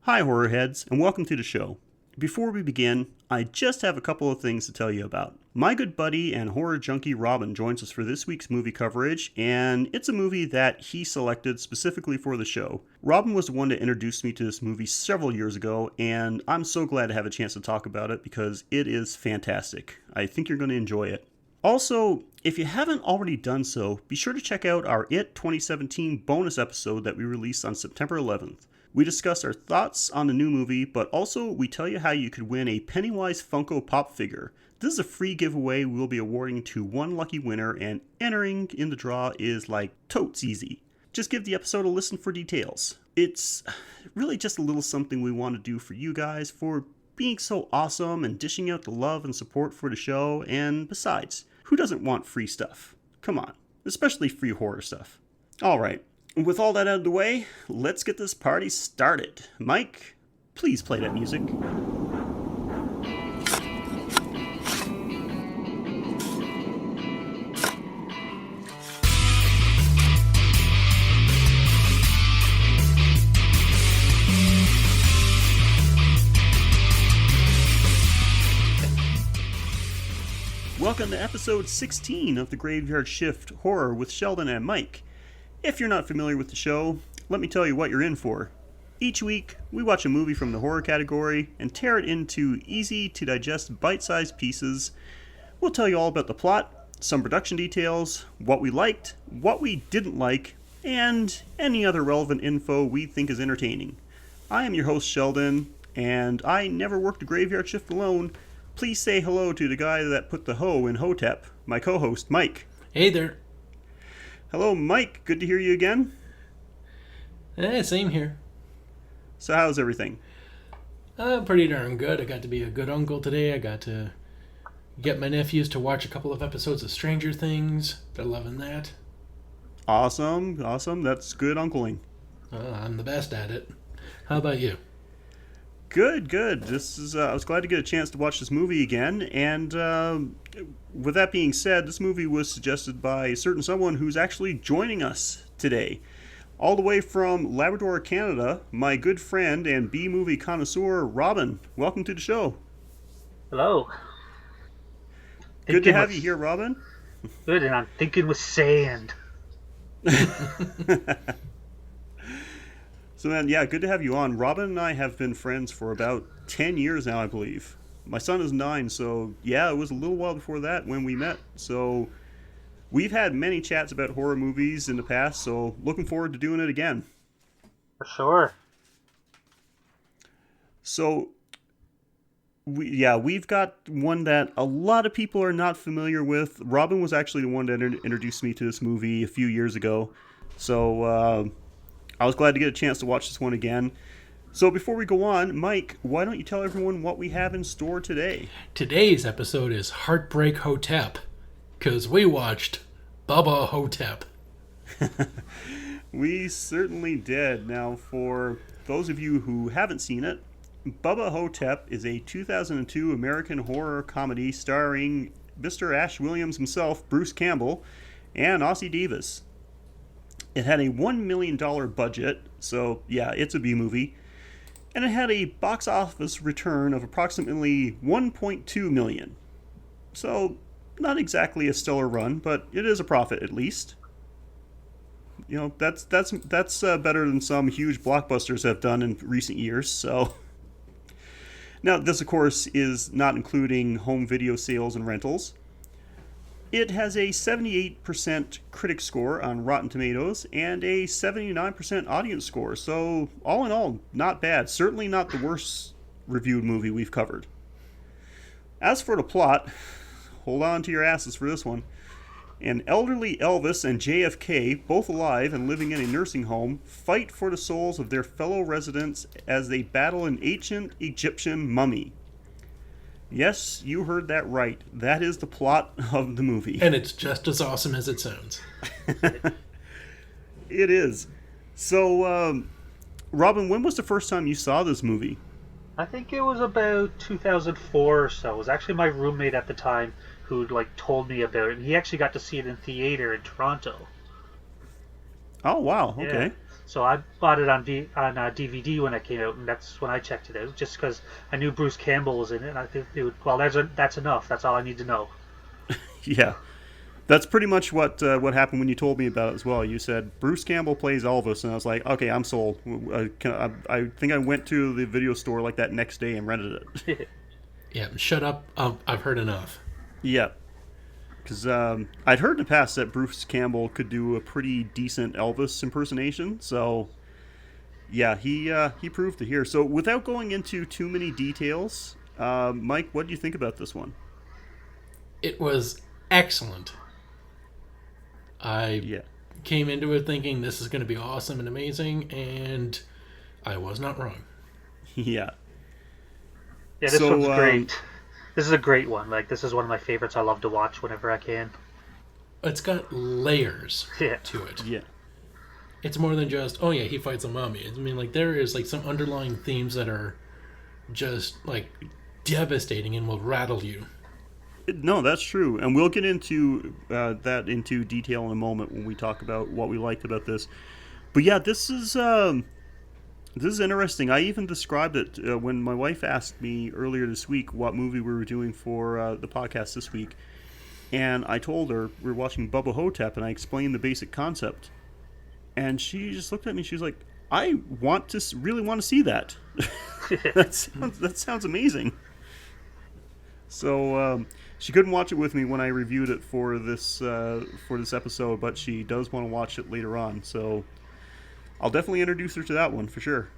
Hi, horror heads, and welcome to the show. Before we begin, I just have a couple of things to tell you about. My good buddy and horror junkie Robin joins us for this week's movie coverage, and it's a movie that he selected specifically for the show. Robin was the one that introduced me to this movie several years ago, and I'm so glad to have a chance to talk about it because it is fantastic. I think you're going to enjoy it. Also, if you haven't already done so, be sure to check out our It 2017 bonus episode that we released on September 11th. We discuss our thoughts on the new movie, but also we tell you how you could win a Pennywise Funko Pop figure. This is a free giveaway we'll be awarding to one lucky winner, and entering in the draw is like totes easy. Just give the episode a listen for details. It's really just a little something we want to do for you guys for being so awesome and dishing out the love and support for the show, and besides, who doesn't want free stuff? Come on, especially free horror stuff. Alright. With all that out of the way, let's get this party started. Mike, please play that music. Welcome to episode 16 of the Graveyard Shift Horror with Sheldon and Mike. If you're not familiar with the show, let me tell you what you're in for. Each week, we watch a movie from the horror category and tear it into easy-to-digest bite-sized pieces. We'll tell you all about the plot, some production details, what we liked, what we didn't like, and any other relevant info we think is entertaining. I am your host, Sheldon, and I never worked a graveyard shift alone. Please say hello to the guy that put the hoe in Ho-tep, my co-host, Mike. Hey there. Hello, Mike. Good to hear you again. Same here. So how's everything? Pretty darn good. I got to be a good uncle today. I got to get my nephews to watch a couple of episodes of Stranger Things. They're loving that. Awesome. That's good uncling. I'm the best at it. How about you? Good. I was glad to get a chance to watch this movie again, and with that being said, this movie was suggested by a certain someone who's actually joining us today. All the way from Labrador, Canada, my good friend and B-movie connoisseur, Robin. Welcome to the show. Hello. Good to have you here, Robin. Good, and I'm thinking with sand. So then, yeah, good to have you on. Robin and I have been friends for about 10 years now, I believe. My son is 9, so yeah, it was a little while before that when we met. So we've had many chats about horror movies in the past, so looking forward to doing it again. For sure. So, we've got one that a lot of people are not familiar with. Robin was actually the one that introduced me to this movie a few years ago. So, I was glad to get a chance to watch this one again. So before we go on, Mike, why don't you tell everyone what we have in store today? Today's episode is Heartbreak Ho-tep, because we watched Bubba Ho-tep. We certainly did. Now, for those of you who haven't seen it, Bubba Ho-tep is a 2002 American horror comedy starring Mr. Ash Williams himself, Bruce Campbell, and Aussie Divas. It had a $1 million budget, so yeah, it's a B-movie. And it had a box office return of approximately $1.2 million. So, not exactly a stellar run, but it is a profit at least. You know, that's better than some huge blockbusters have done in recent years, so. Now, this of course is not including home video sales and rentals. It has a 78% critic score on Rotten Tomatoes and a 79% audience score, so all in all, not bad. Certainly not the worst reviewed movie we've covered. As for the plot, hold on to your asses for this one. An elderly Elvis and JFK, both alive and living in a nursing home, fight for the souls of their fellow residents as they battle an ancient Egyptian mummy. Yes, you heard that right. That is the plot of the movie. And it's just as awesome as it sounds. It is. So, Robin, when was the first time you saw this movie? I think it was about 2004 or so. It was actually my roommate at the time who told me about it. And he actually got to see it in theater in Toronto. Oh, wow. Okay. Yeah. So I bought it on DVD when it came out, and that's when I checked it out, just because I knew Bruce Campbell was in it. And I think, well, that's enough. That's all I need to know. Yeah. That's pretty much what happened when you told me about it as well. You said Bruce Campbell plays Elvis, and I was like, okay, I'm sold. I think I went to the video store like that next day and rented it. Yeah, shut up. I've heard enough. Yeah, because I'd heard in the past that Bruce Campbell could do a pretty decent Elvis impersonation. So yeah, he proved it here. So without going into too many details, Mike, what do you think about this one? It was excellent. I came into it thinking this is going to be awesome and amazing, and I was not wrong. Yeah. Yeah, this one's great. This is a great one. Like, this is one of my favorites. I love to watch whenever I can. It's got layers to it. Yeah. It's more than just, oh yeah, he fights a mummy. I mean, like, there is like some underlying themes that are just like devastating and will rattle you. No, that's true, and we'll get into that into detail in a moment when we talk about what we liked about this. But yeah, this is interesting. I even described it when my wife asked me earlier this week what movie we were doing for the podcast this week, and I told her we were watching Bubba Ho-tep, and I explained the basic concept, and she just looked at me. She's like, "I really want to see that. that sounds amazing." So she couldn't watch it with me when I reviewed it for this episode, but she does want to watch it later on. So I'll definitely introduce her to that one for sure.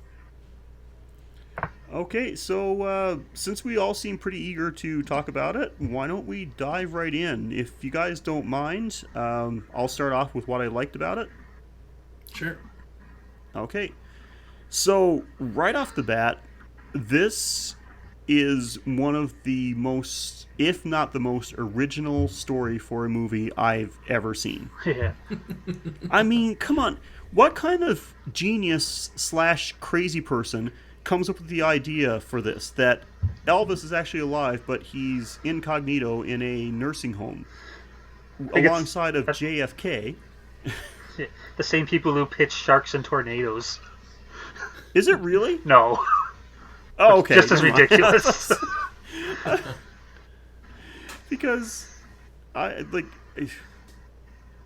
Okay, so since we all seem pretty eager to talk about it, why don't we dive right in? If you guys don't mind, I'll start off with what I liked about it. Sure. Okay, so right off the bat, this is one of the most, if not the most original story for a movie I've ever seen. Yeah. I mean, come on. What kind of genius / crazy person comes up with the idea for this? That Elvis is actually alive, but he's incognito in a nursing home alongside of JFK. The same people who pitch Sharks and Tornadoes. Is it really? No. Oh, okay. Just as ridiculous. Because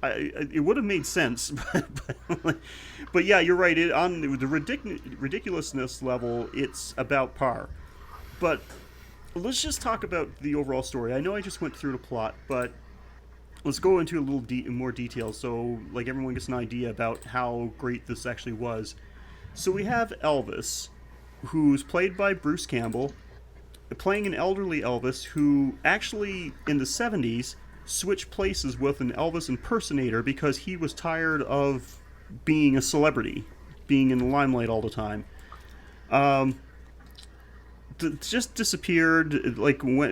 it would have made sense, but yeah, you're right. On the ridiculousness level, it's about par. But let's just talk about the overall story. I know I just went through the plot, but let's go into a little more detail so like everyone gets an idea about how great this actually was. So we have Elvis, who's played by Bruce Campbell, playing an elderly Elvis who actually, in the 70s, switched places with an Elvis impersonator because he was tired of being a celebrity, being in the limelight all the time. Just disappeared,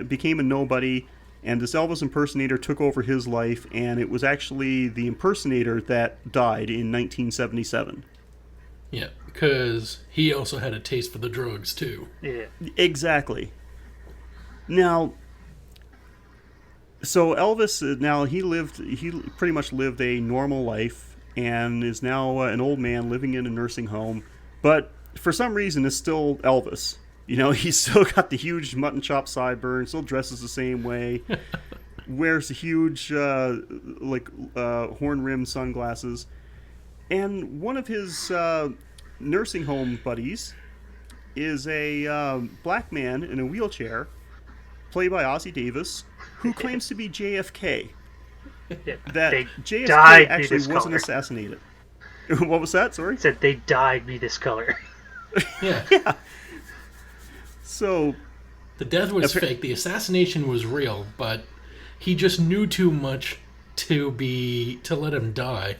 became a nobody, and this Elvis impersonator took over his life, and it was actually the impersonator that died in 1977. Yeah, because he also had a taste for the drugs, too. Yeah. Exactly. Now, so Elvis, he pretty much lived a normal life and is now an old man living in a nursing home, but for some reason is still Elvis. You know, he's still got the huge mutton chop sideburn, still dresses the same way, wears the huge, horn-rimmed sunglasses. And one of his nursing home buddies is a black man in a wheelchair, played by Ossie Davis, who claims to be JFK. That JFK actually wasn't assassinated. What was that? Sorry? Said they dyed me this color. Yeah. Yeah. So the death was fake. The assassination was real, but he just knew too much to let him die.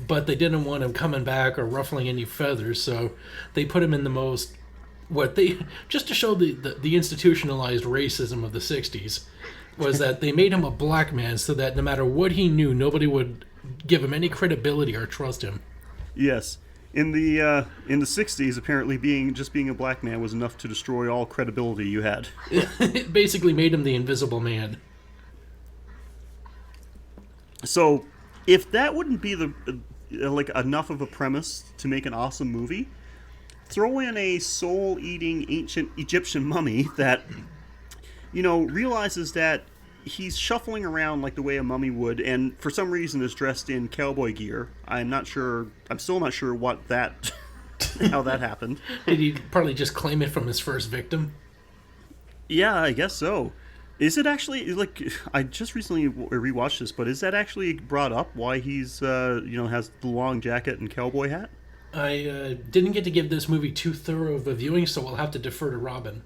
But they didn't want him coming back or ruffling any feathers, so they put him in the most just to show the institutionalized racism of the 60s was that they made him a black man so that no matter what he knew, nobody would give him any credibility or trust him. Yes. In the 60s, apparently being a black man was enough to destroy all credibility you had. It basically made him the invisible man. So, if that wouldn't be like enough of a premise to make an awesome movie. Throw in a soul-eating ancient Egyptian mummy that, realizes that he's shuffling around like the way a mummy would, and for some reason is dressed in cowboy gear. I'm still not sure what that, how that happened. Did he partly just claim it from his first victim? Yeah, I guess so. Is it actually, like, I just recently rewatched this, but is that actually brought up why he's, has the long jacket and cowboy hat? I didn't get to give this movie too thorough of a viewing, so I'll have to defer to Robin.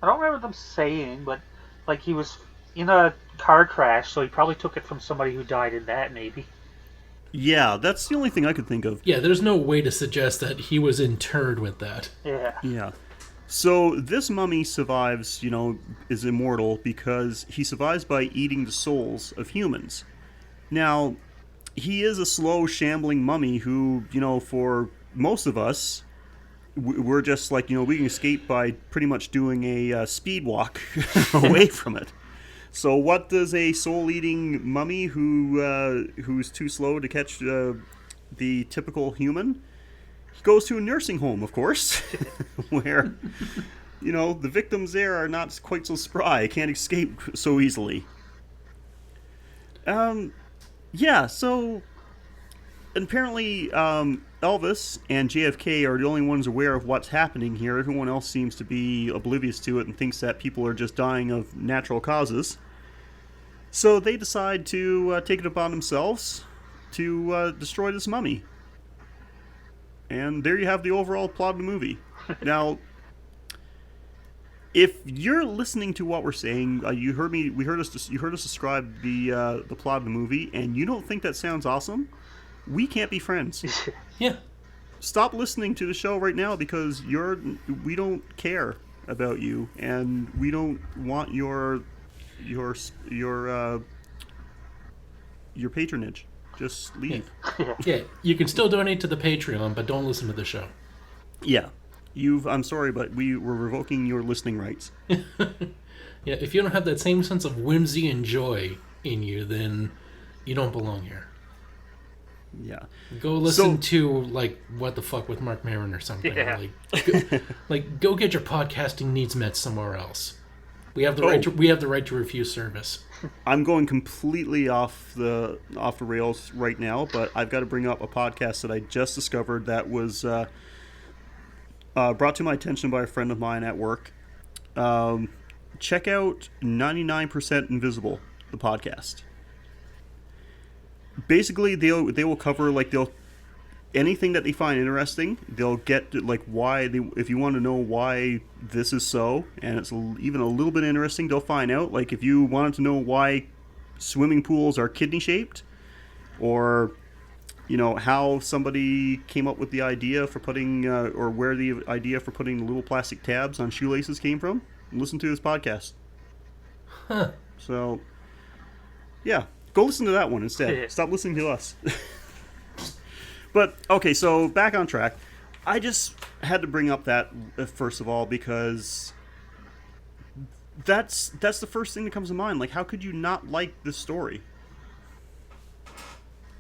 I don't remember them saying, but like he was in a car crash, so he probably took it from somebody who died in that, maybe. Yeah, that's the only thing I could think of. Yeah, there's no way to suggest that he was interred with that. Yeah. Yeah. So this mummy survives, is immortal because he survives by eating the souls of humans. Now, he is a slow, shambling mummy who, for most of us, we're just like, we can escape by pretty much doing a speed walk away from it. So what does a soul-eating mummy who's too slow to catch the typical human? He goes to a nursing home, of course, where, the victims there are not quite so spry, can't escape so easily. Yeah, so apparently Elvis and JFK are the only ones aware of what's happening here. Everyone else seems to be oblivious to it and thinks that people are just dying of natural causes. So they decide to take it upon themselves to destroy this mummy. And there you have the overall plot of the movie. Now, if you're listening to what we're saying, you heard us describe the plot of the movie, and you don't think that sounds awesome, we can't be friends. Yeah. Stop listening to the show right now because we don't care about you, and we don't want your patronage. Just leave. Yeah, you can still donate to the Patreon, but don't listen to the show. Yeah. I'm sorry, but we're revoking your listening rights. Yeah, if you don't have that same sense of whimsy and joy in you, then you don't belong here. Yeah. Go listen to, like, What the Fuck with Mark Maron or something. Yeah. Go get your podcasting needs met somewhere else. We have the right to refuse service. I'm going completely off the rails right now, but I've got to bring up a podcast that I just discovered that was brought to my attention by a friend of mine at work. Check out 99% Invisible, the podcast. Basically, they will cover anything that they find interesting. They'll get to, why if you want to know why this is so, and it's even a little bit interesting, they'll find out. Like if you wanted to know why swimming pools are kidney shaped, or how somebody came up with the idea for putting or where the idea for putting the little plastic tabs on shoelaces came from, listen to this podcast. Huh. So yeah, go listen to that one instead. Stop listening to us. But, okay, so back on track. I just had to bring up that, first of all, because that's the first thing that comes to mind. Like, how could you not like this story?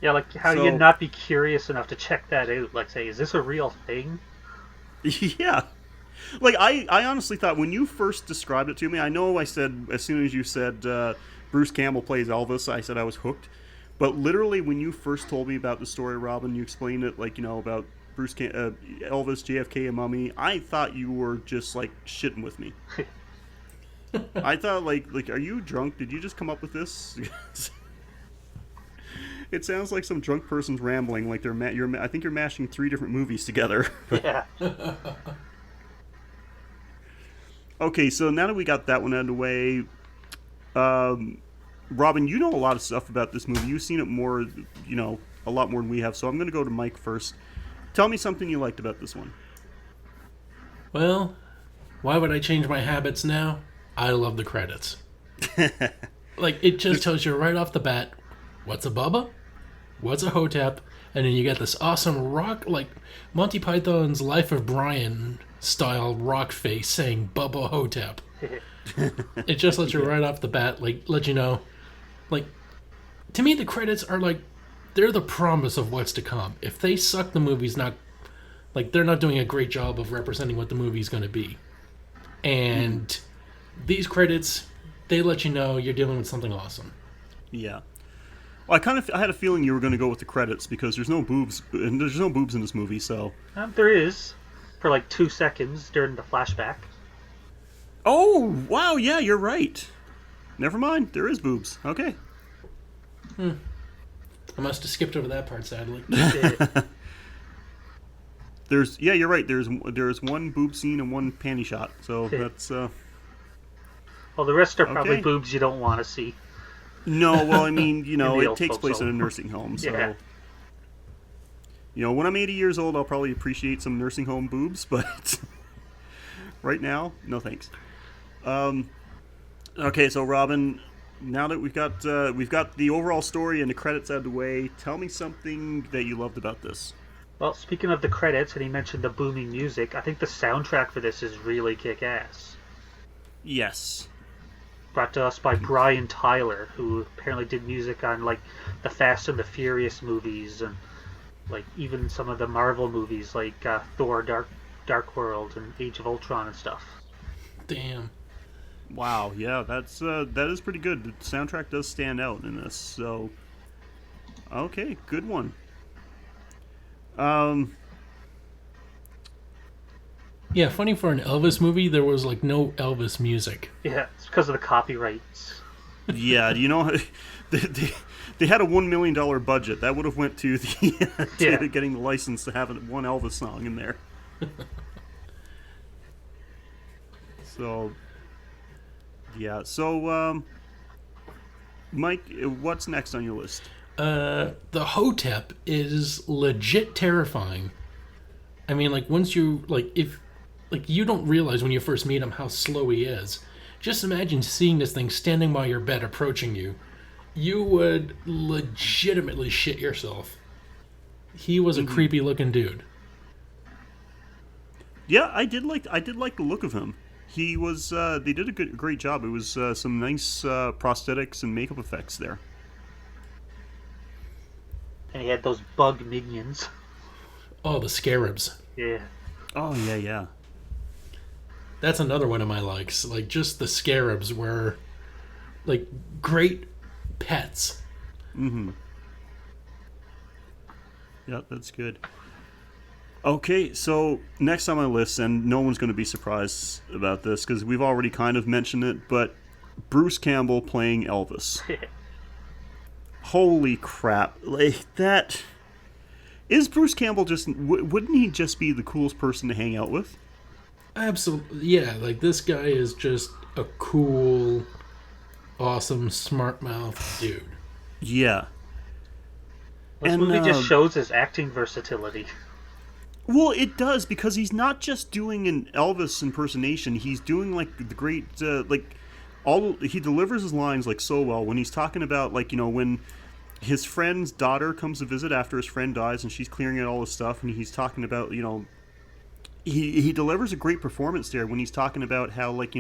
Yeah, like, how do you not be curious enough to check that out? Like, say, is this a real thing? Yeah. Like, I honestly thought when you first described it to me, I know I said, as soon as you said Bruce Campbell plays Elvis, I said I was hooked. But literally, when you first told me about the story, Robin, you explained it, about Elvis, JFK, and Mummy, I thought you were just, shitting with me. I thought, are you drunk? Did you just come up with this? It sounds like some drunk person's rambling, like I think you're mashing 3 different movies together. Yeah. Okay, so now that we got that one out of the way, Robin, you know a lot of stuff about this movie. You've seen it more, a lot more than we have. So I'm going to go to Mike first. Tell me something you liked about this one. Well, why would I change my habits now? I love the credits. It just tells you right off the bat, what's a Bubba? What's a Ho-tep? And then you get this awesome rock, Monty Python's Life of Brian style rock face saying Bubba Ho-tep. It just lets you right off the bat, let you know. To me, the credits are they're the promise of what's to come. If they suck, the movie's not, like, they're not doing a great job of representing what the movie's going to be. And these credits, they let you know you're dealing with something awesome. Yeah. Well, I had a feeling you were going to go with the credits because there's no boobs, and there's no boobs in this movie, so. There is, for like 2 seconds during the flashback. Oh, wow, yeah, you're right. Never mind, there is boobs. Okay. I must have skipped over that part, sadly. Yeah, you're right. There's one boob scene and one panty shot. So that's. Well, the rest are probably boobs you don't want to see. No, well, I mean, it takes place in a nursing home, so. Yeah. When I'm 80 years old, I'll probably appreciate some nursing home boobs, but right now, no thanks. Okay, so Robin, now that we've got the overall story and the credits out of the way, tell me something that you loved about this. Well, speaking of the credits, and he mentioned the booming music, I think the soundtrack for this is really kick-ass. Yes. Brought to us by Brian Tyler, who apparently did music on, like, the Fast and the Furious movies, and, like, even some of the Marvel movies, like Thor, Dark World, and Age of Ultron and stuff. Damn. Wow, yeah, that is pretty good. The soundtrack does stand out in this, so... Okay, good one. Yeah, funny for an Elvis movie, there was like no Elvis music. Yeah, it's because of the copyrights. Yeah, they had a $1 million budget. That would have went to the getting the license to have one Elvis song in there. So, yeah. So, Mike, what's next on your list? The Ho-tep is legit terrifying. I mean, like, once you, you don't realize when you first meet him how slow he is. Just imagine seeing this thing standing by your bed approaching you. You would legitimately shit yourself. He was a creepy looking dude. Yeah, I did like the look of him. He was, they did a great job. It was some nice prosthetics and makeup effects there. And he had those bug minions. Oh, the scarabs. Yeah. Oh, yeah. That's another one of my likes. Like, just the scarabs were, like, great pets. Mm-hmm. Yeah, that's good. Okay, so next on my list, and no one's going to be surprised about this because we've already kind of mentioned it, but Bruce Campbell playing Elvis. Holy crap. Like, that... Is Bruce Campbell just... Wouldn't he just be the coolest person to hang out with? Absolutely. Yeah, like, this guy is just a cool, awesome, smart-mouthed dude. Yeah. This movie just shows his acting versatility. Well, it does, because he's not just doing an Elvis impersonation. He's doing, like, the great... he delivers his lines, like, so well. When he's talking about, like, when... his friend's daughter comes to visit after his friend dies, and she's clearing out all this stuff, and he's talking about, he delivers a great performance there when he's talking about how, like,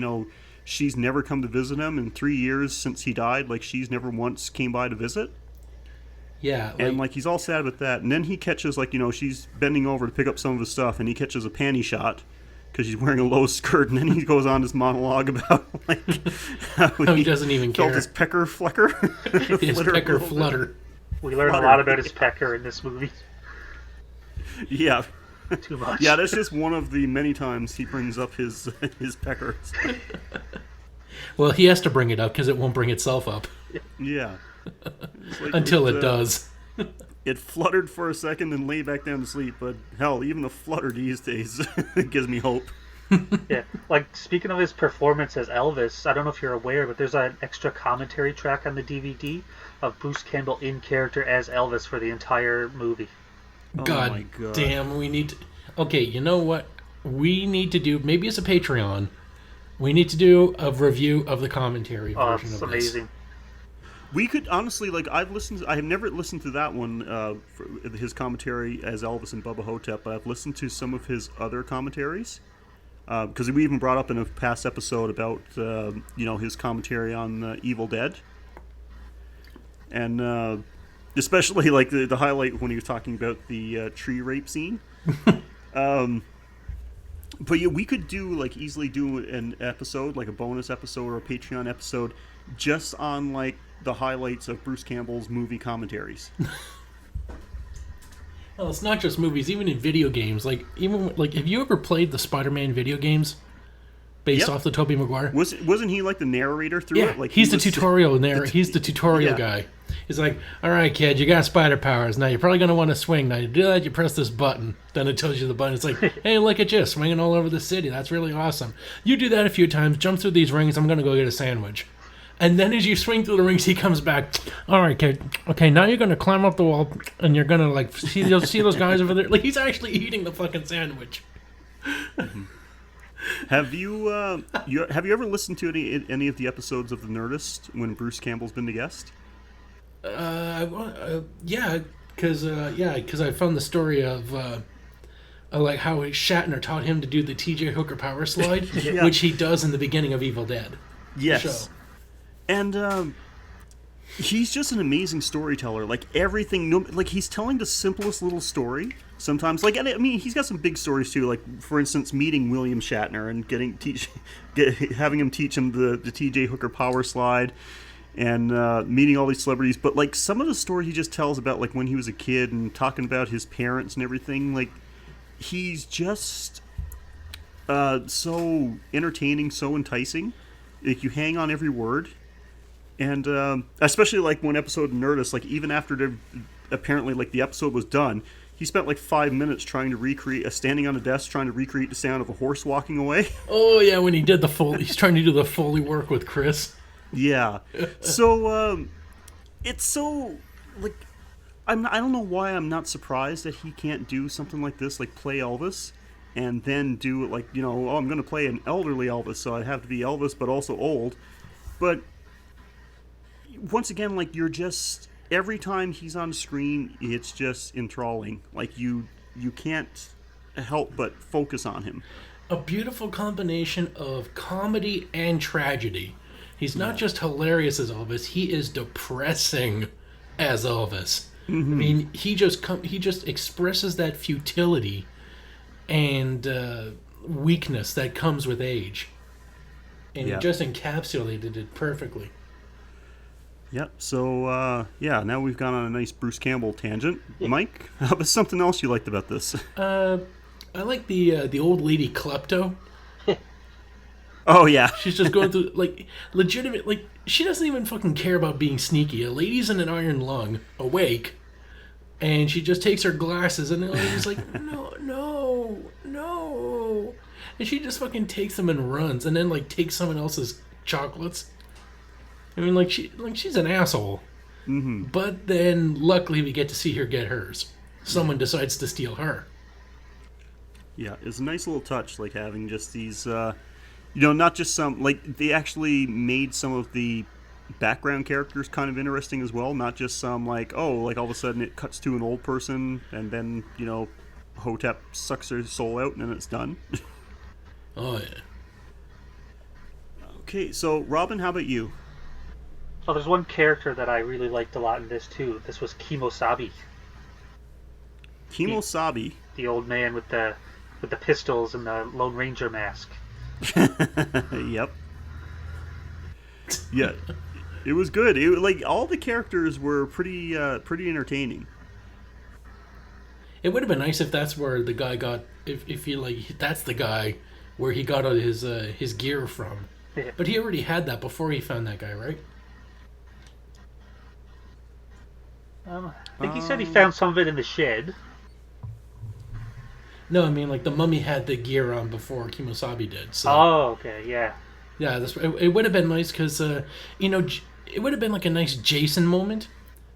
she's never come to visit him in 3 years since he died. Like, she's never once came by to visit. Yeah. And, like, he's all sad about that. And then he catches, like, she's bending over to pick up some of his stuff, and he catches a panty shot because she's wearing a low skirt, and then he goes on this monologue about, like, how he doesn't even felt care. his pecker flicker. His pecker flutter. We learn a lot about his pecker in this movie. Yeah. Too much. Yeah, that's just one of the many times he brings up his peckers. Well, he has to bring it up because it won't bring itself up. Yeah. Like until it does. It fluttered for a second and lay back down to sleep, but hell, even a flutter these days gives me hope. Yeah, like, speaking of his performance as Elvis, I don't know if you're aware, but there's an extra commentary track on the DVD of Bruce Campbell in character as Elvis for the entire movie. God, oh my God. Damn, we need to... Okay, you know what? We need to do... Maybe it's a Patreon. We need to do a review of the commentary version of this. It's amazing. We could, honestly, like, I have never listened to that one, for his commentary as Elvis and Bubba Ho-tep, but I've listened to some of his other commentaries. Because we even brought up in a past episode about, his commentary on Evil Dead. And especially like the highlight when he was talking about the tree rape scene. But yeah, we could easily do an episode, like a bonus episode or a Patreon episode, just on like the highlights of Bruce Campbell's movie commentaries. Well, it's not just movies, even in video games. Like, have you ever played the Spider-Man video games based off the Tobey Maguire? Wasn't he like the narrator through it? Like he's the tutorial He's the tutorial guy. He's like, all right, kid, you got spider powers. Now you're probably going to want to swing. Now you do that, you press this button. Then it tells you the button. It's like, hey, look at you, swinging all over the city. That's really awesome. You do that a few times, jump through these rings. I'm going to go get a sandwich. And then as you swing through the rings, he comes back. All right, kid. Okay, now you're going to climb up the wall, and you're going to, like, see those guys over there? Like, he's actually eating the fucking sandwich. Mm-hmm. Have you ever listened to any of the episodes of The Nerdist when Bruce Campbell's been the guest? Yeah, because I found the story of like how Shatner taught him to do the T.J. Hooker power slide, which he does in the beginning of Evil Dead. Yes, show. And he's just an amazing storyteller. Like everything, like he's telling the simplest little story. Sometimes, like, I mean, he's got some big stories too. Like, for instance, meeting William Shatner and having him teach him the T.J. Hooker power slide, and meeting all these celebrities. But like some of the story he just tells about, like when he was a kid and talking about his parents and everything. Like, he's just so entertaining, so enticing. Like you hang on every word, and especially like one episode of Nerdist. Like even after apparently like the episode was done. He spent like 5 minutes trying to standing on a desk trying to recreate the sound of a horse walking away. Oh yeah, when he did he's trying to do the Foley work with Chris. Yeah, so it's so like I don't know why I'm not surprised that he can't do something like this, like play Elvis, and then do it like I'm going to play an elderly Elvis, so I have to be Elvis but also old. But once again, like you're just. Every time he's on screen, it's just enthralling. Like, you can't help but focus on him. A beautiful combination of comedy and tragedy. He's not just hilarious as Elvis, he is depressing as Elvis. Mm-hmm. I mean, he just expresses that futility and weakness that comes with age. And he just encapsulated it perfectly. Yep. So, now we've gone on a nice Bruce Campbell tangent. Yeah. Mike, how about something else you liked about this? I like the old lady klepto. Oh, yeah. She's just going through, like, legitimate, like, she doesn't even fucking care about being sneaky. A lady's in an iron lung, awake, and she just takes her glasses, and the lady's like, no. And she just fucking takes them and runs, and then, like, takes someone else's chocolates. I mean, like she's an asshole. Mm-hmm. But then, luckily, we get to see her get hers. Someone decides to steal her. Yeah, it's a nice little touch, like having just these, not just some, like, they actually made some of the background characters kind of interesting as well, not just some, like, all of a sudden it cuts to an old person, and then, Ho-tep sucks her soul out, and then it's done. Oh, yeah. Okay, so, Robin, how about you? Oh, there's one character that I really liked a lot in this, too. This was Kimosabi. Kimosabi? The old man with the pistols and the Lone Ranger mask. Yep. Yeah. It was good. All the characters were pretty entertaining. It would have been nice if that's where the guy got... If you, like, that's the guy where he got his gear from. Yeah. But he already had that before he found that guy, right? I think he said he found some of it in the shed. No, I mean, like, the mummy had the gear on before Kimosabi did. So. Oh, okay, yeah. Yeah, it would have been nice because, it would have been like a nice Jason moment.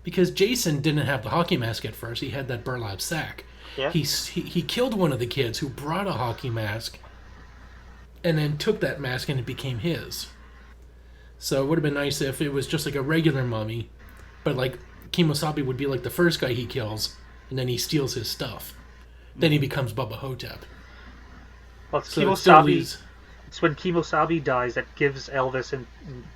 Because Jason didn't have the hockey mask at first. He had that burlap sack. Yeah. He killed one of the kids who brought a hockey mask and then took that mask and it became his. So it would have been nice if it was just like a regular mummy, but like Kimosabi would be like the first guy he kills, and then he steals his stuff. Then he becomes Bubba Ho-tep. Well, it's Kimosabi. It's when Kimosabi dies that gives Elvis and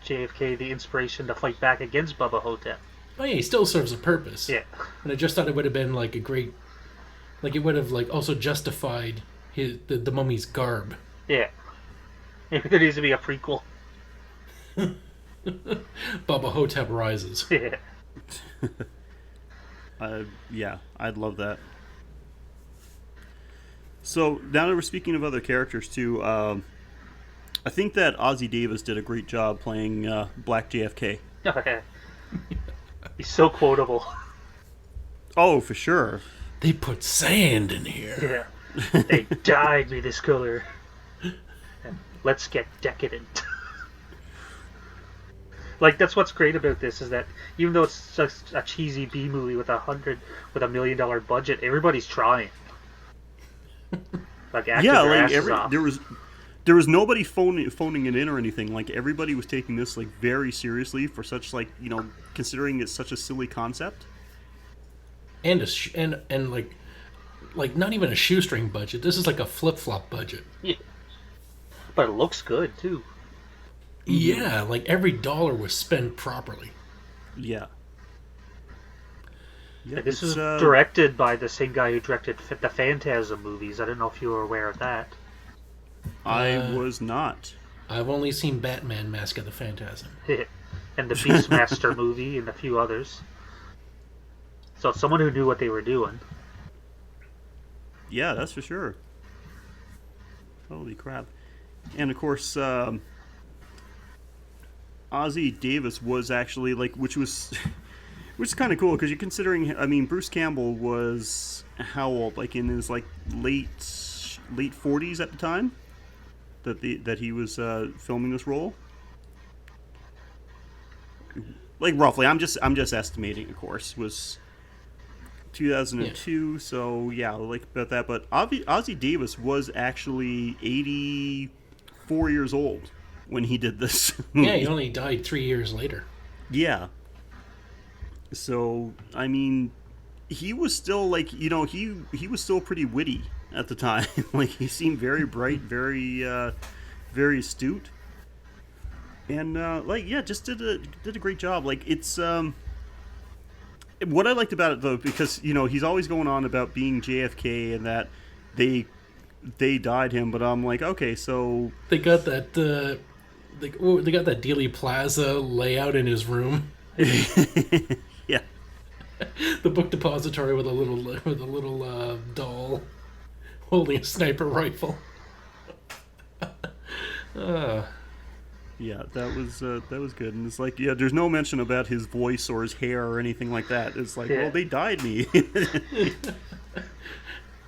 JFK the inspiration to fight back against Bubba Ho-tep. Oh yeah, he still serves a purpose. Yeah. And I just thought it would have been like a great, like it would have like also justified the mummy's garb. Yeah. Maybe there needs to be a prequel. Bubba Ho-tep rises. Yeah. Yeah, I'd love that. So now that we're speaking of other characters too, I think that Ozzie Davis did a great job playing Black JFK. Okay. He's so quotable. Oh, for sure. They put sand in here. Yeah. They dyed me this color. And let's get decadent. Like, that's what's great about this, is that even though it's just a cheesy B movie with $1 million budget, everybody's trying. Like, acting their asses off. there was nobody phoning it in or anything. Like, everybody was taking this like very seriously for such, like, you know, considering it's such a silly concept. And and like not even a shoestring budget. This is like a flip-flop budget. Yeah. But it looks good too. Yeah, like every dollar was spent properly. Yeah. Yeah, This is directed by the same guy who directed the Phantasm movies. I don't know if you were aware of that. I was not. I've only seen Batman: Mask of the Phantasm. And the Beastmaster movie and a few others. So someone who knew what they were doing. Yeah, that's for sure. Holy crap. And of course, Ozzie Davis was actually like, which is kind of cool because you're considering. I mean, Bruce Campbell was how old? Like in his like late 40s at the time that he was filming this role. Like roughly, I'm just estimating. Of course, was 2002. Yeah. So yeah, like about that. But Ozzie Davis was actually 84 years old when he did this movie. Yeah, he only died 3 years later. Yeah. So, I mean, he was still, like, you know, he was still pretty witty at the time. Like, he seemed very bright, very astute. And, like, yeah, just did a great job. Like, it's, what I liked about it, though, because, you know, he's always going on about being JFK and that they died him, but I'm like, okay, so... They got that, they got that Dealey Plaza layout in his room. Yeah. The book depository with a little doll holding a sniper rifle. Yeah, that was good, and it's like, yeah, there's no mention about his voice or his hair or anything like that. It's like, well, they dyed me.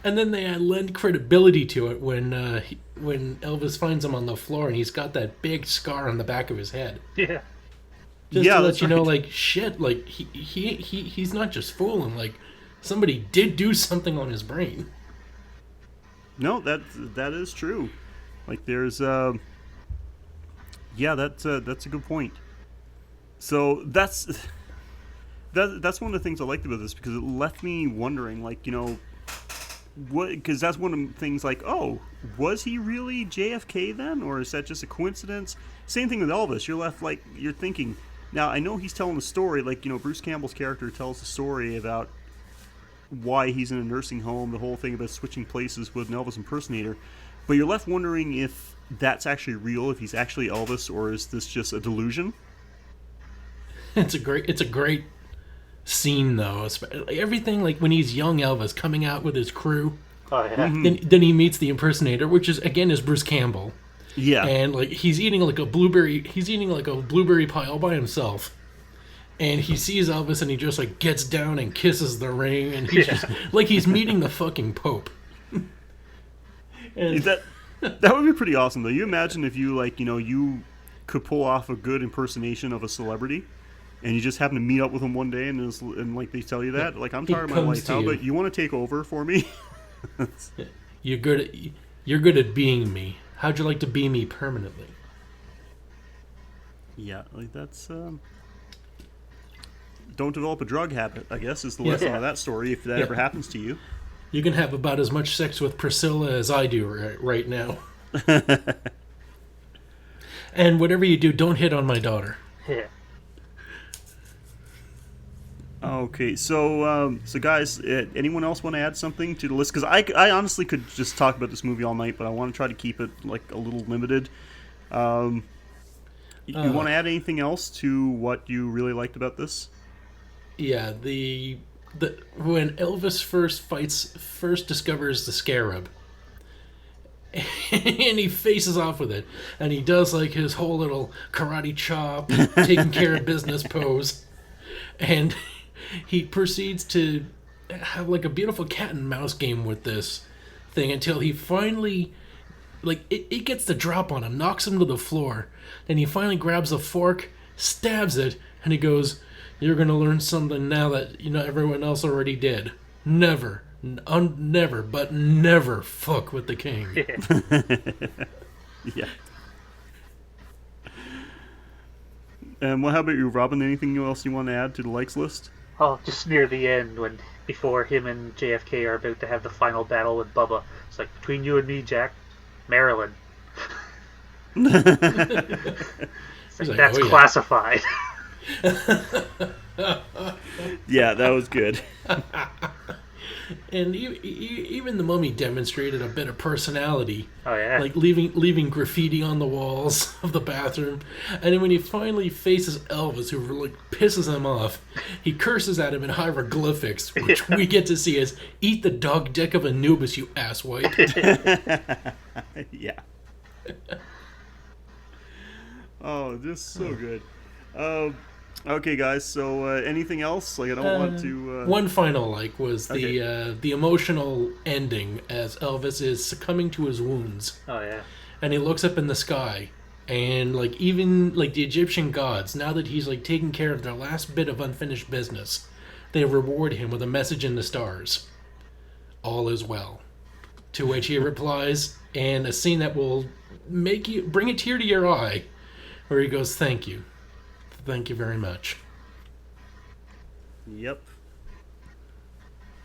And then they lend credibility to it when Elvis finds him on the floor and he's got that big scar on the back of his head. Yeah. Just to let you know, like, shit, like, he's not just fooling. Like, somebody did do something on his brain. No, that is true. Like, there's, yeah, that's a good point. So that's one of the things I liked about this, because it left me wondering, like, you know, because that's one of the things, like, oh, was he really JFK then, or is that just a coincidence? Same thing with Elvis. You're left, like, you're thinking. Now, I know he's telling the story, like, you know, Bruce Campbell's character tells the story about why he's in a nursing home, the whole thing about switching places with an Elvis impersonator, but you're left wondering if that's actually real, if he's actually Elvis, or is this just a delusion? It's a great scene, though. Everything, like when he's young Elvis coming out with his crew. Oh yeah. Mm-hmm. Then he meets the impersonator, which is Bruce Campbell. Yeah. And like he's eating like a blueberry pie all by himself. And he sees Elvis and he just like gets down and kisses the ring, and he's just like he's meeting the fucking Pope. And that would be pretty awesome, though. You imagine if you, like, you know, you could pull off a good impersonation of a celebrity, and you just happen to meet up with them one day, and like they tell you that, like, I'm tired of my life. How about you want to take over for me? You're good at being me. How'd you like to be me permanently? Yeah, like that's don't develop a drug habit, I guess, is the lesson of that story, if that ever happens to you. You can have about as much sex with Priscilla as I do right now. And whatever you do, don't hit on my daughter. Yeah. Okay, so guys, anyone else want to add something to the list? Because I honestly could just talk about this movie all night, but I want to try to keep it like a little limited. You want to add anything else to what you really liked about this? Yeah, the when Elvis first discovers the scarab, and he faces off with it, and he does like his whole little karate chop, taking care of business pose, and he proceeds to have like a beautiful cat and mouse game with this thing until he finally, like, it gets the drop on him, knocks him to the floor, then he finally grabs a fork, stabs it, and he goes, "You're gonna learn something now that everyone else already did. Never, never, but never fuck with the king." Yeah. And how about you, Robin? Anything else you want to add to the likes list? Oh, just near the end, before him and JFK are about to have the final battle with Bubba, it's like, between you and me, Jack, Maryland. It's like, that's classified. Yeah, that was good. And even the mummy demonstrated a bit of personality. Oh yeah, like leaving graffiti on the walls of the bathroom. And then when he finally faces Elvis, who like pisses him off, he curses at him in hieroglyphics, which we get to see as "Eat the dog dick of Anubis, you asswipe." Yeah. Oh, this is so good. Okay, guys. So, anything else? Like, I don't want to. One final was okay. the emotional ending as Elvis is succumbing to his wounds. Oh yeah. And he looks up in the sky, and like even like the Egyptian gods, now that he's like taking care of their last bit of unfinished business, they reward him with a message in the stars: "All is well." To which he replies, and a scene that will bring a tear to your eye, where he goes, "Thank you. Thank you very much." Yep.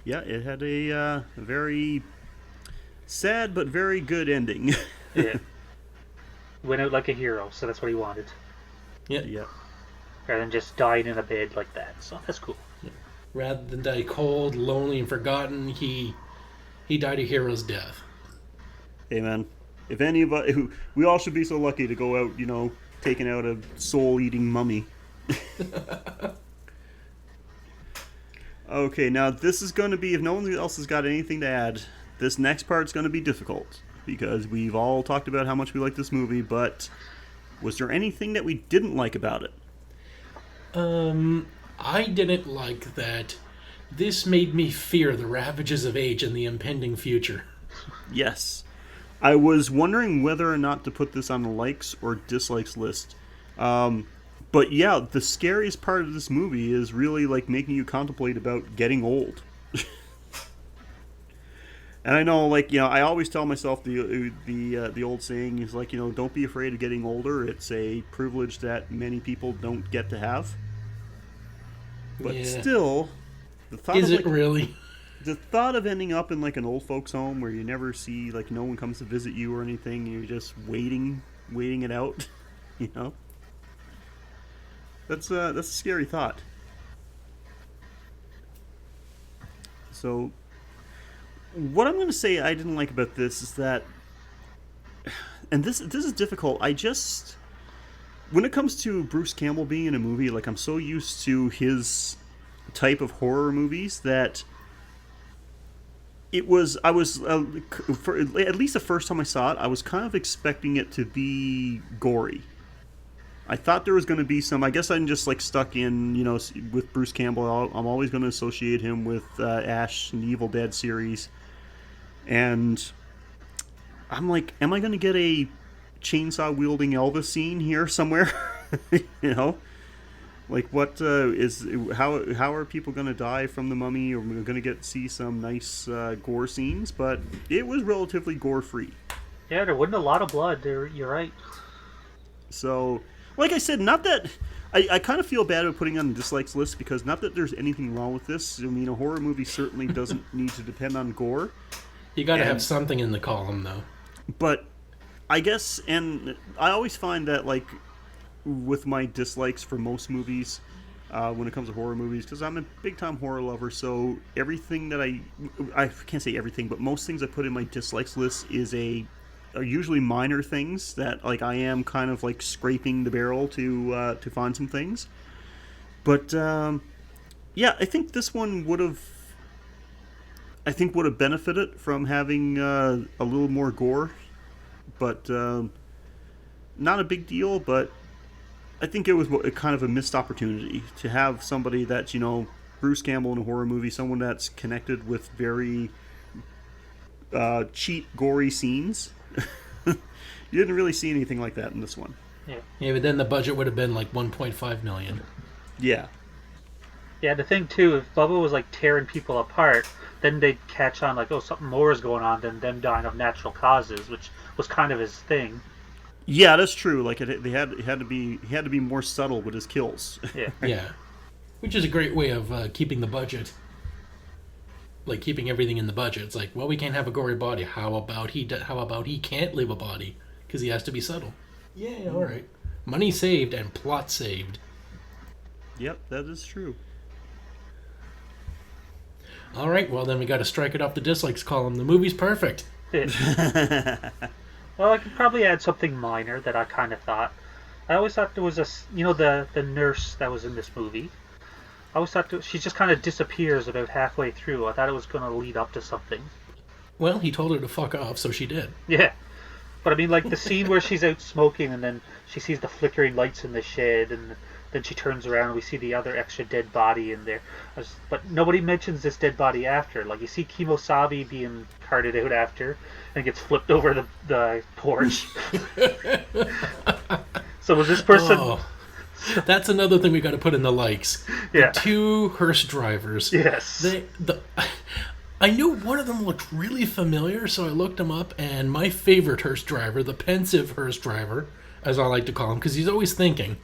Yeah, it had a very sad but very good ending. Yeah. Went out like a hero, so that's what he wanted. Yeah. Yeah. Rather than just dying in a bed like that. So that's cool. Yeah. Rather than die cold, lonely, and forgotten, he died a hero's death. Hey, man. If any of us, we all should be so lucky to go out, taking out a soul-eating mummy. Okay, now this is going to be, if no one else has got anything to add, this next part's going to be difficult, because we've all talked about how much we like this movie, but was there anything that we didn't like about it? I didn't like that this made me fear the ravages of age and the impending future. Yes. I was wondering whether or not to put this on the likes or dislikes list. But yeah, the scariest part of this movie is really like making you contemplate about getting old. And I know, I always tell myself the old saying is don't be afraid of getting older. It's a privilege that many people don't get to have. But still, the thought is it really? The thought of ending up in an old folks home where you never see, no one comes to visit you or anything, you're just waiting it out, that's a scary thought. So, what I'm going to say I didn't like about this is that, and this is difficult, when it comes to Bruce Campbell being in a movie, I'm so used to his type of horror movies that I was at least the first time I saw it, I was kind of expecting it to be gory. I thought there was going to be some, I guess I'm just stuck in, with Bruce Campbell, I'm always going to associate him with Ash and the Evil Dead series. And I'm like, am I going to get a chainsaw wielding Elvis scene here somewhere? What how are people going to die from the mummy? Or we're going to see some nice gore scenes, but it was relatively gore free. Yeah, there wasn't a lot of blood. You're right. So, like I said, not that I kind of feel bad about putting on the dislikes list, because not that there's anything wrong with this. I mean, a horror movie certainly doesn't need to depend on gore. You got to have something in the column, though. But I guess, and I always find that with my dislikes for most movies, when it comes to horror movies, because I'm a big-time horror lover, so everything that I can't say everything, but most things I put in my dislikes list are usually minor things that, like, I am kind of, like, scraping the barrel to find some things. But, yeah, I think this one would have benefited from having a little more gore, but not a big deal, but I think it was kind of a missed opportunity to have somebody that's, Bruce Campbell in a horror movie, someone that's connected with very cheap, gory scenes. You didn't really see anything like that in this one. Yeah, but then the budget would have been like $1.5 million. Yeah. Yeah, the thing too, if Bubba was like tearing people apart, then they'd catch on like, oh, something more is going on than them dying of natural causes, which was kind of his thing. Yeah, that's true. Like he had to be more subtle with his kills. Yeah. Yeah, which is a great way of keeping the budget, like keeping everything in the budget. It's like, well, we can't have a gory body. How about he can't leave a body because he has to be subtle? Yeah, all right. Money saved and plot saved. Yep, that is true. All right, well then we got to strike it off the dislikes column. The movie's perfect. Well, I could probably add something minor that I kind of thought. I always thought there was the nurse that was in this movie. I always thought she just kind of disappears about halfway through. I thought it was going to lead up to something. Well, he told her to fuck off, so she did. Yeah. But I mean, like the scene where she's out smoking and then she sees the flickering lights in the shed and then she turns around and we see the other extra dead body in there. But nobody mentions this dead body after. Like, you see Kimosabi being carted out after and gets flipped over the porch. So was this person... Oh, that's another thing we got to put in the likes. Yeah. The two hearse drivers. Yes. I knew one of them looked really familiar, so I looked him up, and my favorite hearse driver, the pensive hearse driver, as I like to call him, because he's always thinking,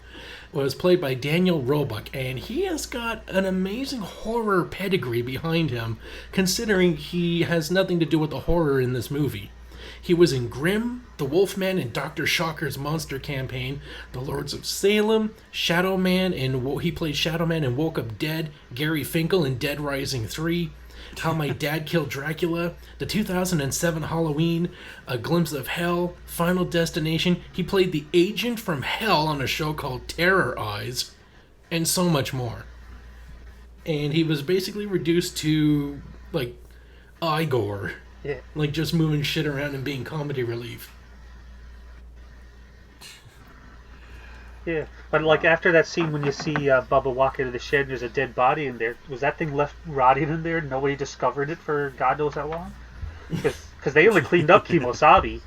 was played by Daniel Roebuck, and he has got an amazing horror pedigree behind him, considering he has nothing to do with the horror in this movie. He was in Grimm, The Wolfman in Dr. Shocker's Monster Campaign, The Lords of Salem, Shadow Man, and he played Shadow Man in Woke Up Dead, Gary Finkel in Dead Rising 3, How My Dad Killed Dracula, the 2007 Halloween, A Glimpse of Hell, Final Destination. He played the agent from hell on a show called Terror Eyes, and so much more. And he was basically reduced to, like, Igor. Yeah. Like, just moving shit around and being comedy relief. Yeah, but like after that scene when you see Bubba walk into the shed and there's a dead body in there, was that thing left rotting in there and nobody discovered it for God knows how long? Because they only cleaned up Kimosabi.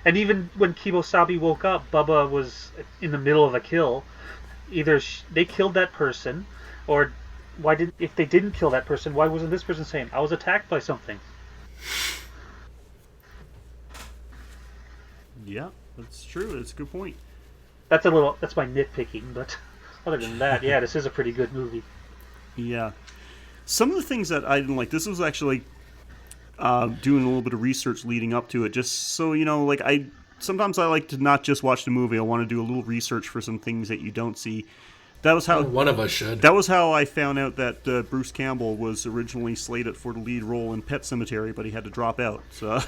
And even when Kimosabi woke up, Bubba was in the middle of a kill. Either they killed that person, or if they didn't kill that person, why wasn't this person saying, I was attacked by something? Yeah, that's true. That's a good point. That's my nitpicking, but other than that, yeah, this is a pretty good movie. Yeah. Some of the things that I didn't like, this was actually doing a little bit of research leading up to it, just so, like, sometimes I like to not just watch the movie, I want to do a little research for some things that you don't see. That was how... One of us should. That was how I found out that Bruce Campbell was originally slated for the lead role in Pet Sematary, but he had to drop out, so...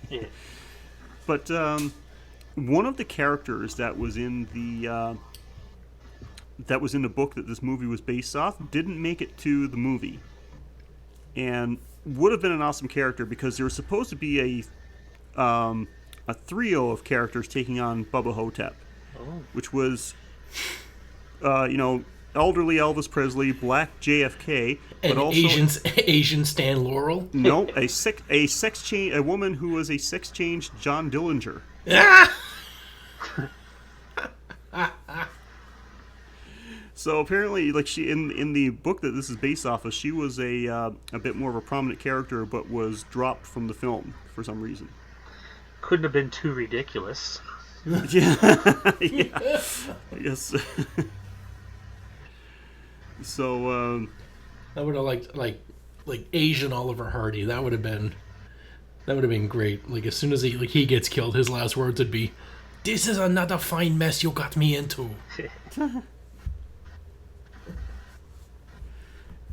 Yeah. But, one of the characters that was in the book that this movie was based off didn't make it to the movie, and would have been an awesome character because there was supposed to be a trio of characters taking on Bubba Ho-tep, which was elderly Elvis Presley, black JFK, but and also Asian Stan Laurel. No, a woman who was a sex change John Dillinger. So apparently, like, she in the book that this is based off of, she was a bit more of a prominent character, but was dropped from the film for some reason. Couldn't have been too ridiculous. Yeah, yeah, I guess. So I would have liked like Asian Oliver Hardy. That would have been great. Like, as soon as he gets killed, his last words would be, "This is another fine mess you got me into."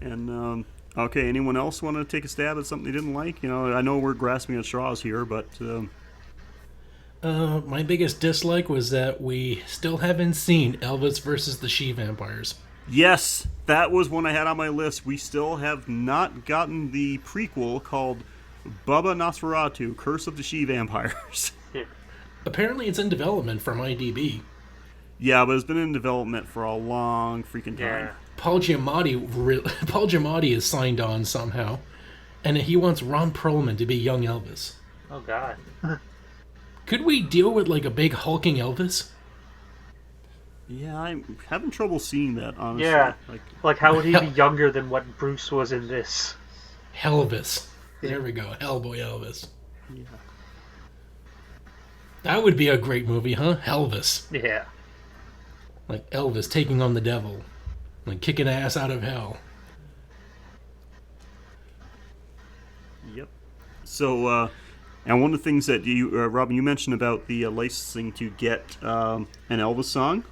And okay, anyone else want to take a stab at something they didn't like? You know, I know we're grasping at straws here, but My biggest dislike was that we still haven't seen Elvis versus the She-Vampires. yes, that was one I had on my list. We still have not gotten the prequel called Bubba Nosferatu, Curse of the She-Vampires. Yeah. Apparently it's in development from IDB. Yeah, but it's been in development for a long freaking time. Yeah. Paul Giamatti is signed on somehow, and he wants Ron Perlman to be young Elvis. Oh God. Could we deal with like a big hulking Elvis? Yeah, I'm having trouble seeing that, honestly. Yeah. Like how would he be younger than what Bruce was in this? Elvis. There we go. Hellboy Elvis. Yeah. That would be a great movie, huh? Elvis. Yeah. Like Elvis taking on the devil. Like kicking ass out of hell. Yep. So, and one of the things that you, Robin, you mentioned about the licensing to get an Elvis song.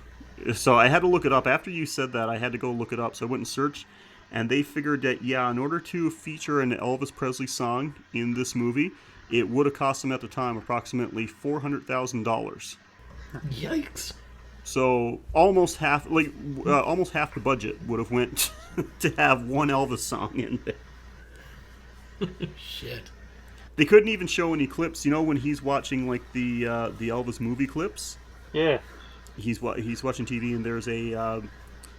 So I had to look it up. After you said that, I had to go look it up. So I went and searched, and they figured that, yeah, in order to feature an Elvis Presley song in this movie, it would have cost them at the time approximately $400,000. Yikes. So almost half the budget would have went to have one Elvis song in there. Shit. They couldn't even show any clips. You know, when he's watching like the Elvis movie clips, Yeah. he's watching TV and there's an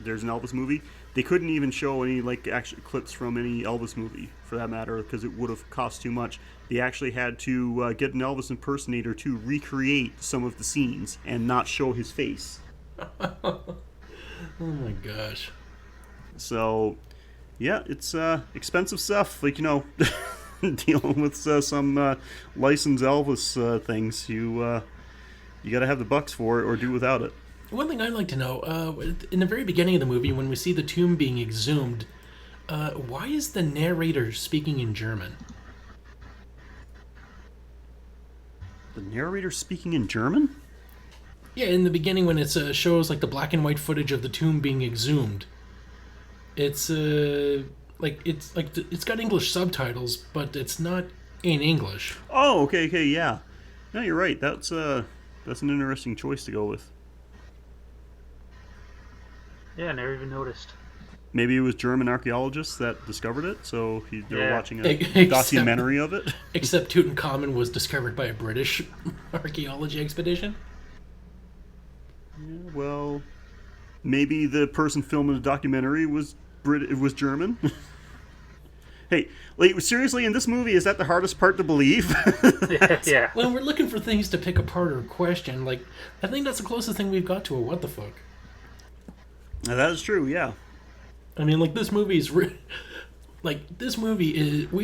Elvis movie. They couldn't even show any like actual clips from any Elvis movie for that matter because it would have cost too much. They actually had to get an Elvis impersonator to recreate some of the scenes and not show his face. Oh my gosh. So, yeah, it's expensive stuff. Like, you know, dealing with some licensed Elvis things, you got to have the bucks for it or do without it. One thing I'd like to know, in the very beginning of the movie, when we see the tomb being exhumed, why is the narrator speaking in German? The narrator speaking in German? Yeah, in the beginning when it shows like the black and white footage of the tomb being exhumed, it's it's got English subtitles, but it's not in English. Oh, okay, yeah. No, you're right. That's an interesting choice to go with. Yeah, I never even noticed. Maybe it was German archaeologists that discovered it, so they were Yeah. watching a documentary of it. Except Tutankhamun was discovered by a British archaeology expedition. Yeah, well, maybe the person filming the documentary was German. Hey, like seriously, in this movie, is that the hardest part to believe? Yeah. When we're looking for things to pick apart or question, like, I think that's the closest thing we've got to a what the fuck. Now, that is true, yeah. I mean, like, this movie is... we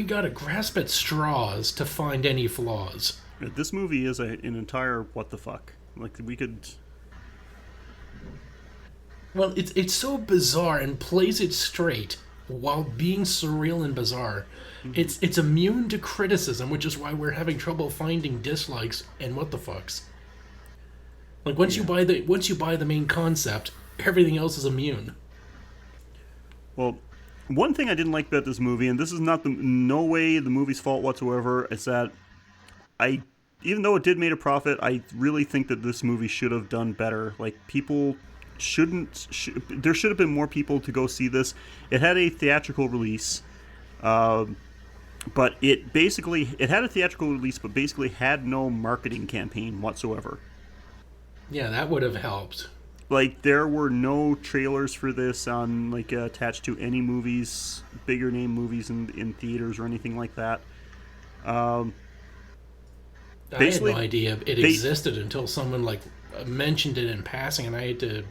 gotta grasp at straws to find any flaws. This movie is an entire what the fuck. Like, we could... Well, it's so bizarre and plays it straight while being surreal and bizarre. Mm-hmm. It's immune to criticism, which is why we're having trouble finding dislikes and what the fucks. Like once you buy the main concept, everything else is immune. Well, one thing I didn't like about this movie, and this is no way the movie's fault whatsoever, is that even though it did make a profit, I really think that this movie should have done better. Like, people there should have been more people to go see this. It had a theatrical release, but it had a theatrical release, but basically had no marketing campaign whatsoever. Yeah, that would have helped. Like, there were no trailers for this on attached to any movies, bigger name movies in theaters or anything like that. I had no idea it existed until someone mentioned it in passing, and I had to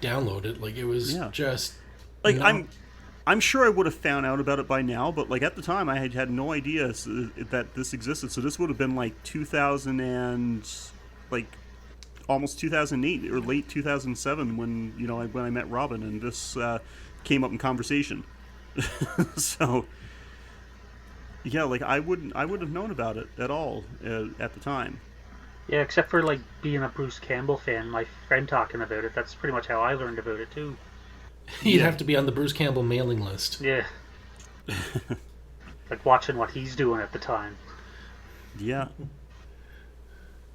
download it. Like, it was just I'm sure I would have found out about it by now, but at the time I had no idea that this existed. So this would have been 2000 and almost 2008 or late 2007 when I met Robin and this came up in conversation. So yeah, I wouldn't have known about it at all at the time. Yeah, except for being a Bruce Campbell fan, my friend talking about it. That's pretty much how I learned about it too. You'd have to be on the Bruce Campbell mailing list. Yeah. Like watching what he's doing at the time. Yeah.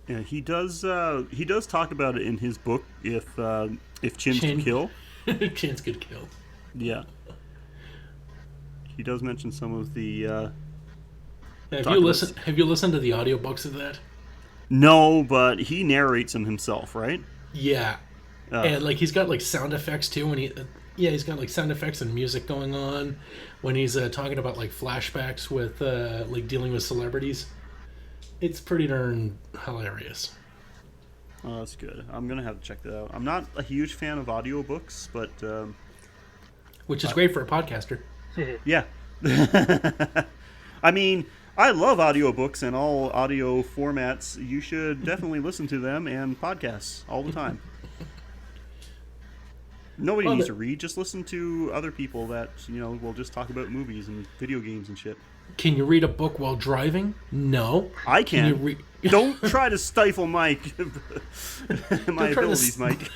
Yeah, he does talk about it in his book, if chins could kill. Chins could kill. Yeah. He does mention some of the Have you listened to the audiobooks of that? No, but he narrates them himself, right? Yeah. And like he's got like sound effects too when he's got like sound effects and music going on when he's talking about like flashbacks with like dealing with celebrities. It's pretty darn hilarious. Oh, that's good. I'm gonna have to check that out. I'm not a huge fan of audiobooks, but which is great for a podcaster. Yeah. I mean, I love audiobooks and all audio formats. You should definitely listen to them and podcasts all the time. Nobody needs to read. Just listen to other people that, will just talk about movies and video games and shit. Can you read a book while driving? No. I can. Don't try to stifle my abilities, Mike.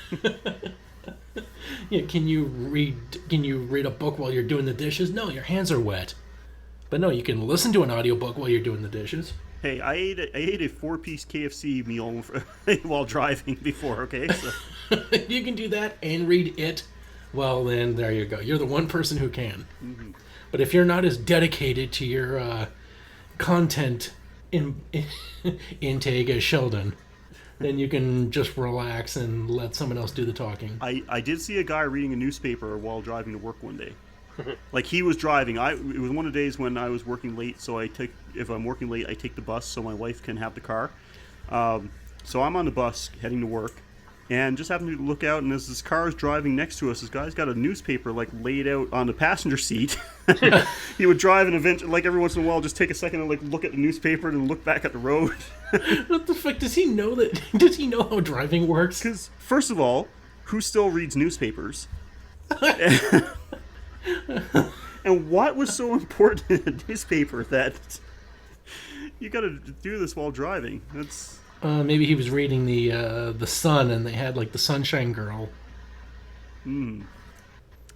Yeah, can you read a book while you're doing the dishes? No, your hands are wet. But no, you can listen to an audiobook while you're doing the dishes. Hey, I ate a 4-piece KFC meal while driving before, okay? So. You can do that and read it. Well, then, there you go. You're the one person who can. Mm-hmm. But if you're not as dedicated to your content intake as Sheldon, then you can just relax and let someone else do the talking. I did see a guy reading a newspaper while driving to work one day. Like, he was driving. It was one of the days when I was working late, so if I'm working late, I take the bus so my wife can have the car. So I'm on the bus heading to work, and just happened to look out, and as this car is driving next to us, this guy's got a newspaper, like, laid out on the passenger seat. He would drive and eventually, like, every once in a while, just take a second and, like, look at the newspaper and look back at the road. What the fuck? Does he know that? Does he know how driving works? Because, first of all, who still reads newspapers? And what was so important in a newspaper that you got to do this while driving? That's maybe he was reading the Sun, and they had like the Sunshine Girl.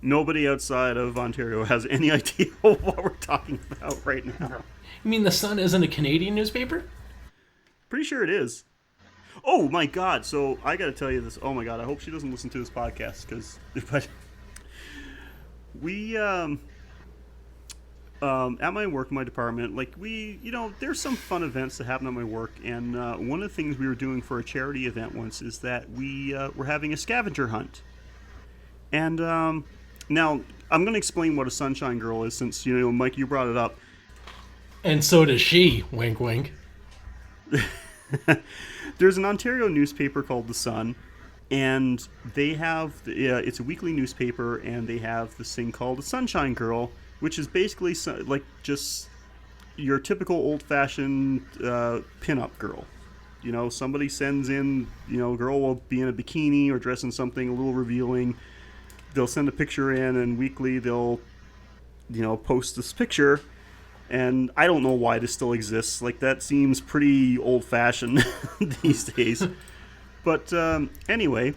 Nobody outside of Ontario has any idea what we're talking about right now. You mean the Sun isn't a Canadian newspaper? Pretty sure it is. Oh my God! So I got to tell you this. Oh my God! I hope she doesn't listen to this podcast but we at my work, my department, like there's some fun events that happen at my work, and one of the things we were doing for a charity event once is that we were having a scavenger hunt. And now I'm going to explain what a Sunshine Girl is, since Mike, you brought it up. And so does she. Wink, wink. There's an Ontario newspaper called The Sun, and they have it's a weekly newspaper, and they have this thing called a Sunshine Girl, which is basically like just your typical old-fashioned pin-up girl. Somebody sends in, a girl will be in a bikini or dress in something a little revealing. They'll send a picture in, and weekly they'll, post this picture. And I don't know why this still exists. Like, that seems pretty old-fashioned these days. But anyway,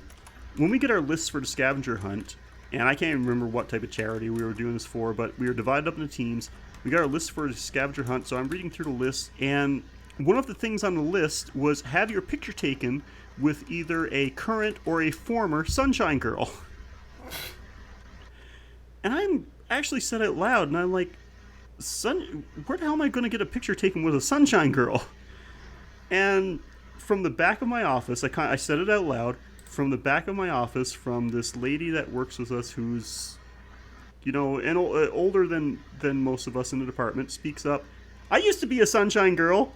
when we get our lists for the scavenger hunt, and I can't even remember what type of charity we were doing this for, but we were divided up into teams. We got our list for the scavenger hunt, so I'm reading through the list, and one of the things on the list was have your picture taken with either a current or a former Sunshine Girl. And I'm actually said out loud, and I'm like, where the hell am I going to get a picture taken with a Sunshine Girl? And from the back of my office, I said it out loud, from the back of my office, from this lady that works with us who's, and older than most of us in the department, speaks up, I used to be a Sunshine Girl.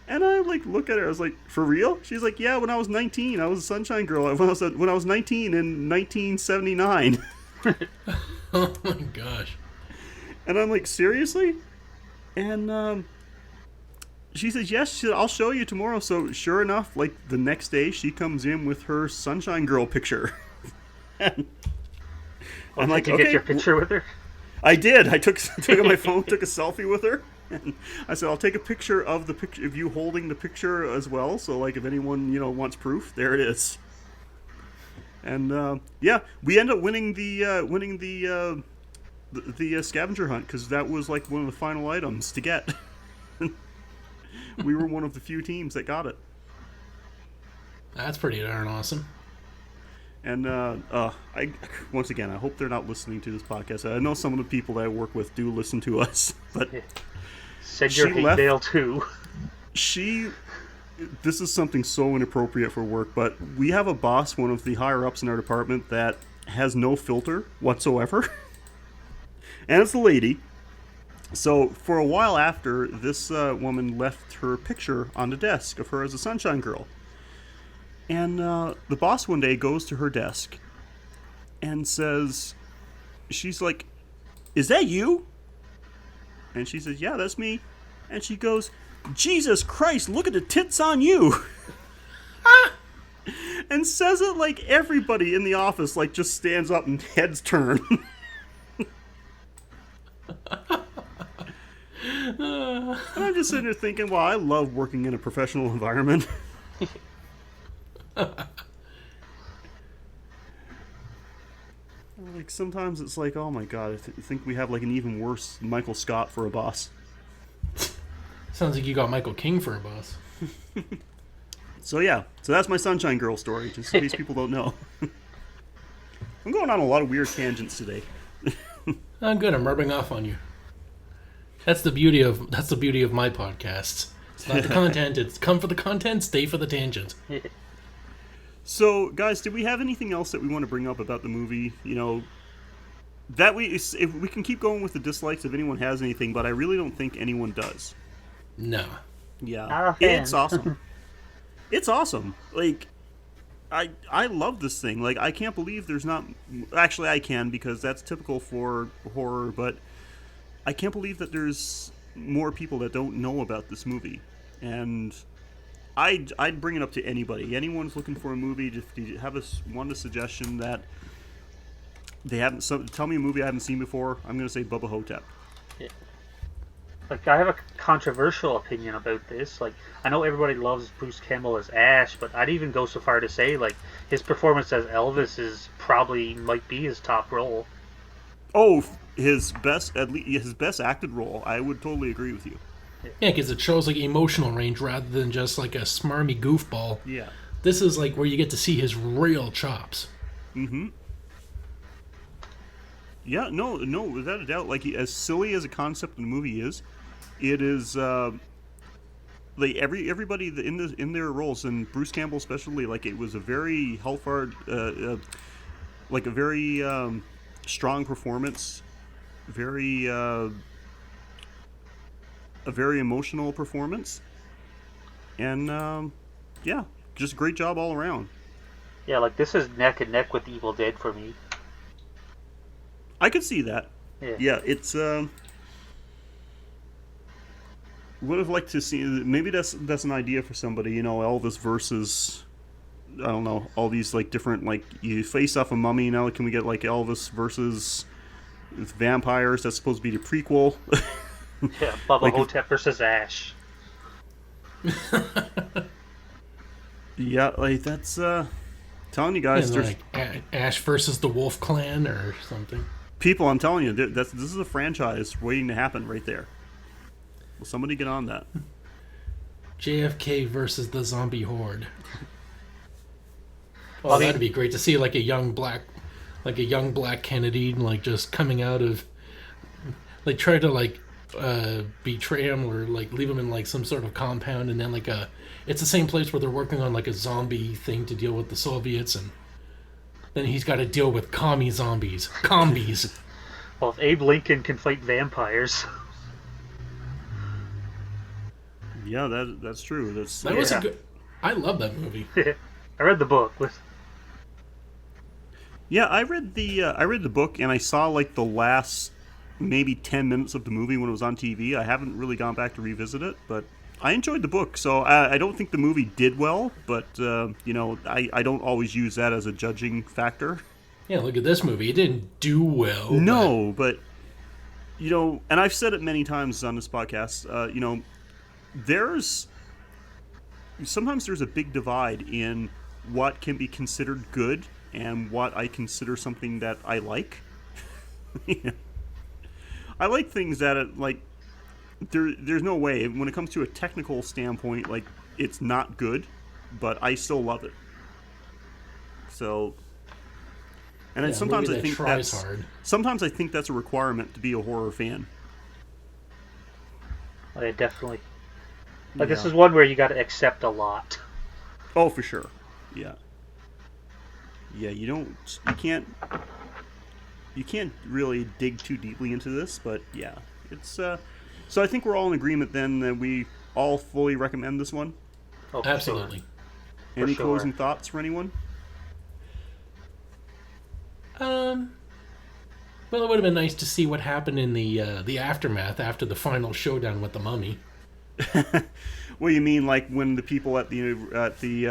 And I look at her, I was like, for real? She's like, yeah, when I was 19, I was a Sunshine Girl. When I was 19 in 1979. Oh my gosh. And I'm like, seriously? And she says, yes. She said, I'll show you tomorrow. So sure enough, the next day, she comes in with her Sunshine Girl picture. And I'm like, did you get your picture with her? I did. I took out my phone, took a selfie with her. And I said, I'll take a picture of the picture of you holding the picture as well. So if anyone, wants proof, there it is. And yeah, we end up winning the scavenger hunt because that was like one of the final items to get. We were one of the few teams that got it. That's pretty darn awesome. And once again, I hope they're not listening to this podcast. I know some of the people that I work with do listen to us, but send your hate mail too. This is something so inappropriate for work, but we have a boss, one of the higher ups in our department, that has no filter whatsoever, and it's a lady. So for a while after, this woman left her picture on the desk of her as a Sunshine Girl. And the boss one day goes to her desk and says, she's like, "Is that you?" And she says, "Yeah, that's me." And she goes, "Jesus Christ, look at the tits on you." And says it like everybody in the office like just stands up and heads turn. And I'm just sitting there thinking, wow, I love working in a professional environment. Like sometimes it's like, oh my god, I think we have like an even worse Michael Scott for a boss. Sounds like you got Michael King for a boss. So yeah, so that's my Sunshine Girl story, just in case people don't know. I'm going on a lot of weird tangents today. I'm good. I'm rubbing off on you. That's the beauty of my podcasts. It's not the content. It's come for the content, stay for the tangent. So, guys, did we have anything else that we want to bring up about the movie? You know, that if we can keep going with the dislikes if anyone has anything, but I really don't think anyone does. No. Yeah, it's awesome. It's awesome. Like, I love this thing. Like, I can't believe there's not. Actually, I can because that's typical for horror, but I can't believe that there's more people that don't know about this movie. And I'd bring it up to anybody. Anyone's looking for a movie, if you have a suggestion that they haven't, tell me a movie I haven't seen before. I'm going to say Bubba Ho-tep. Yeah. Like, I have a controversial opinion about this. Like, I know everybody loves Bruce Campbell as Ash, but I'd even go so far to say, like, his performance as Elvis might be his top role. Oh, his best acted role. I would totally agree with you. Yeah, because it shows like emotional range rather than just like a smarmy goofball. Yeah. This is like where you get to see his real chops. Mm-hmm. Yeah, no, without a doubt. Like, as silly as a concept in the movie is, it is like everybody in their roles, and Bruce Campbell especially. Like, it was a very like a very strong performance, a very emotional performance, and yeah, just a great job all around. Yeah, like this is neck and neck with Evil Dead for me. I could see that. Yeah, it's would have liked to see. Maybe that's an idea for somebody. You know, Elvis versus, I don't know, all these like different, like, you face off a mummy. Now can we get like Elvis versus vampires? That's supposed to be the prequel. Yeah, Bubba Ho-tep versus Ash. Yeah, like that's telling you guys, And there's like Ash versus the Wolf Clan or something. people. I'm telling you, this is a franchise waiting to happen right there. Will somebody get on that? JFK versus the zombie horde. Oh, that'd be great to see, like a young black Kennedy, like just coming out of, like, try to like betray him or like leave him in like some sort of compound, and then like it's the same place where they're working on like a zombie thing to deal with the Soviets, and then he's got to deal with combies. Well, if Abe Lincoln can fight vampires. Yeah, that's true. That was a good. I love that movie. I read the book. Yeah, I read the book, and I saw like the last maybe 10 minutes of the movie when it was on TV. I haven't really gone back to revisit it, but I enjoyed the book. So I don't think the movie did well, but you know, I don't always use that as a judging factor. Yeah, look at this movie. It didn't do well. No, but you know, and I've said it many times on this podcast. You know, sometimes there's a big divide in what can be considered good and what I consider something that I like. Yeah. I like things that like there's no way when it comes to a technical standpoint, like it's not good, but I still love it. So, and sometimes I think sometimes I think that's a requirement to be a horror fan. Oh, yeah, definitely. Like this is one where you got to accept a lot. Oh, for sure. Yeah. Yeah, you can't really dig too deeply into this, but yeah, it's so I think we're all in agreement then that we all fully recommend this one. Oh, absolutely. Sure. Any closing thoughts for anyone? Well, it would have been nice to see what happened in the aftermath after the final showdown with the mummy. Well, you mean like when the people at the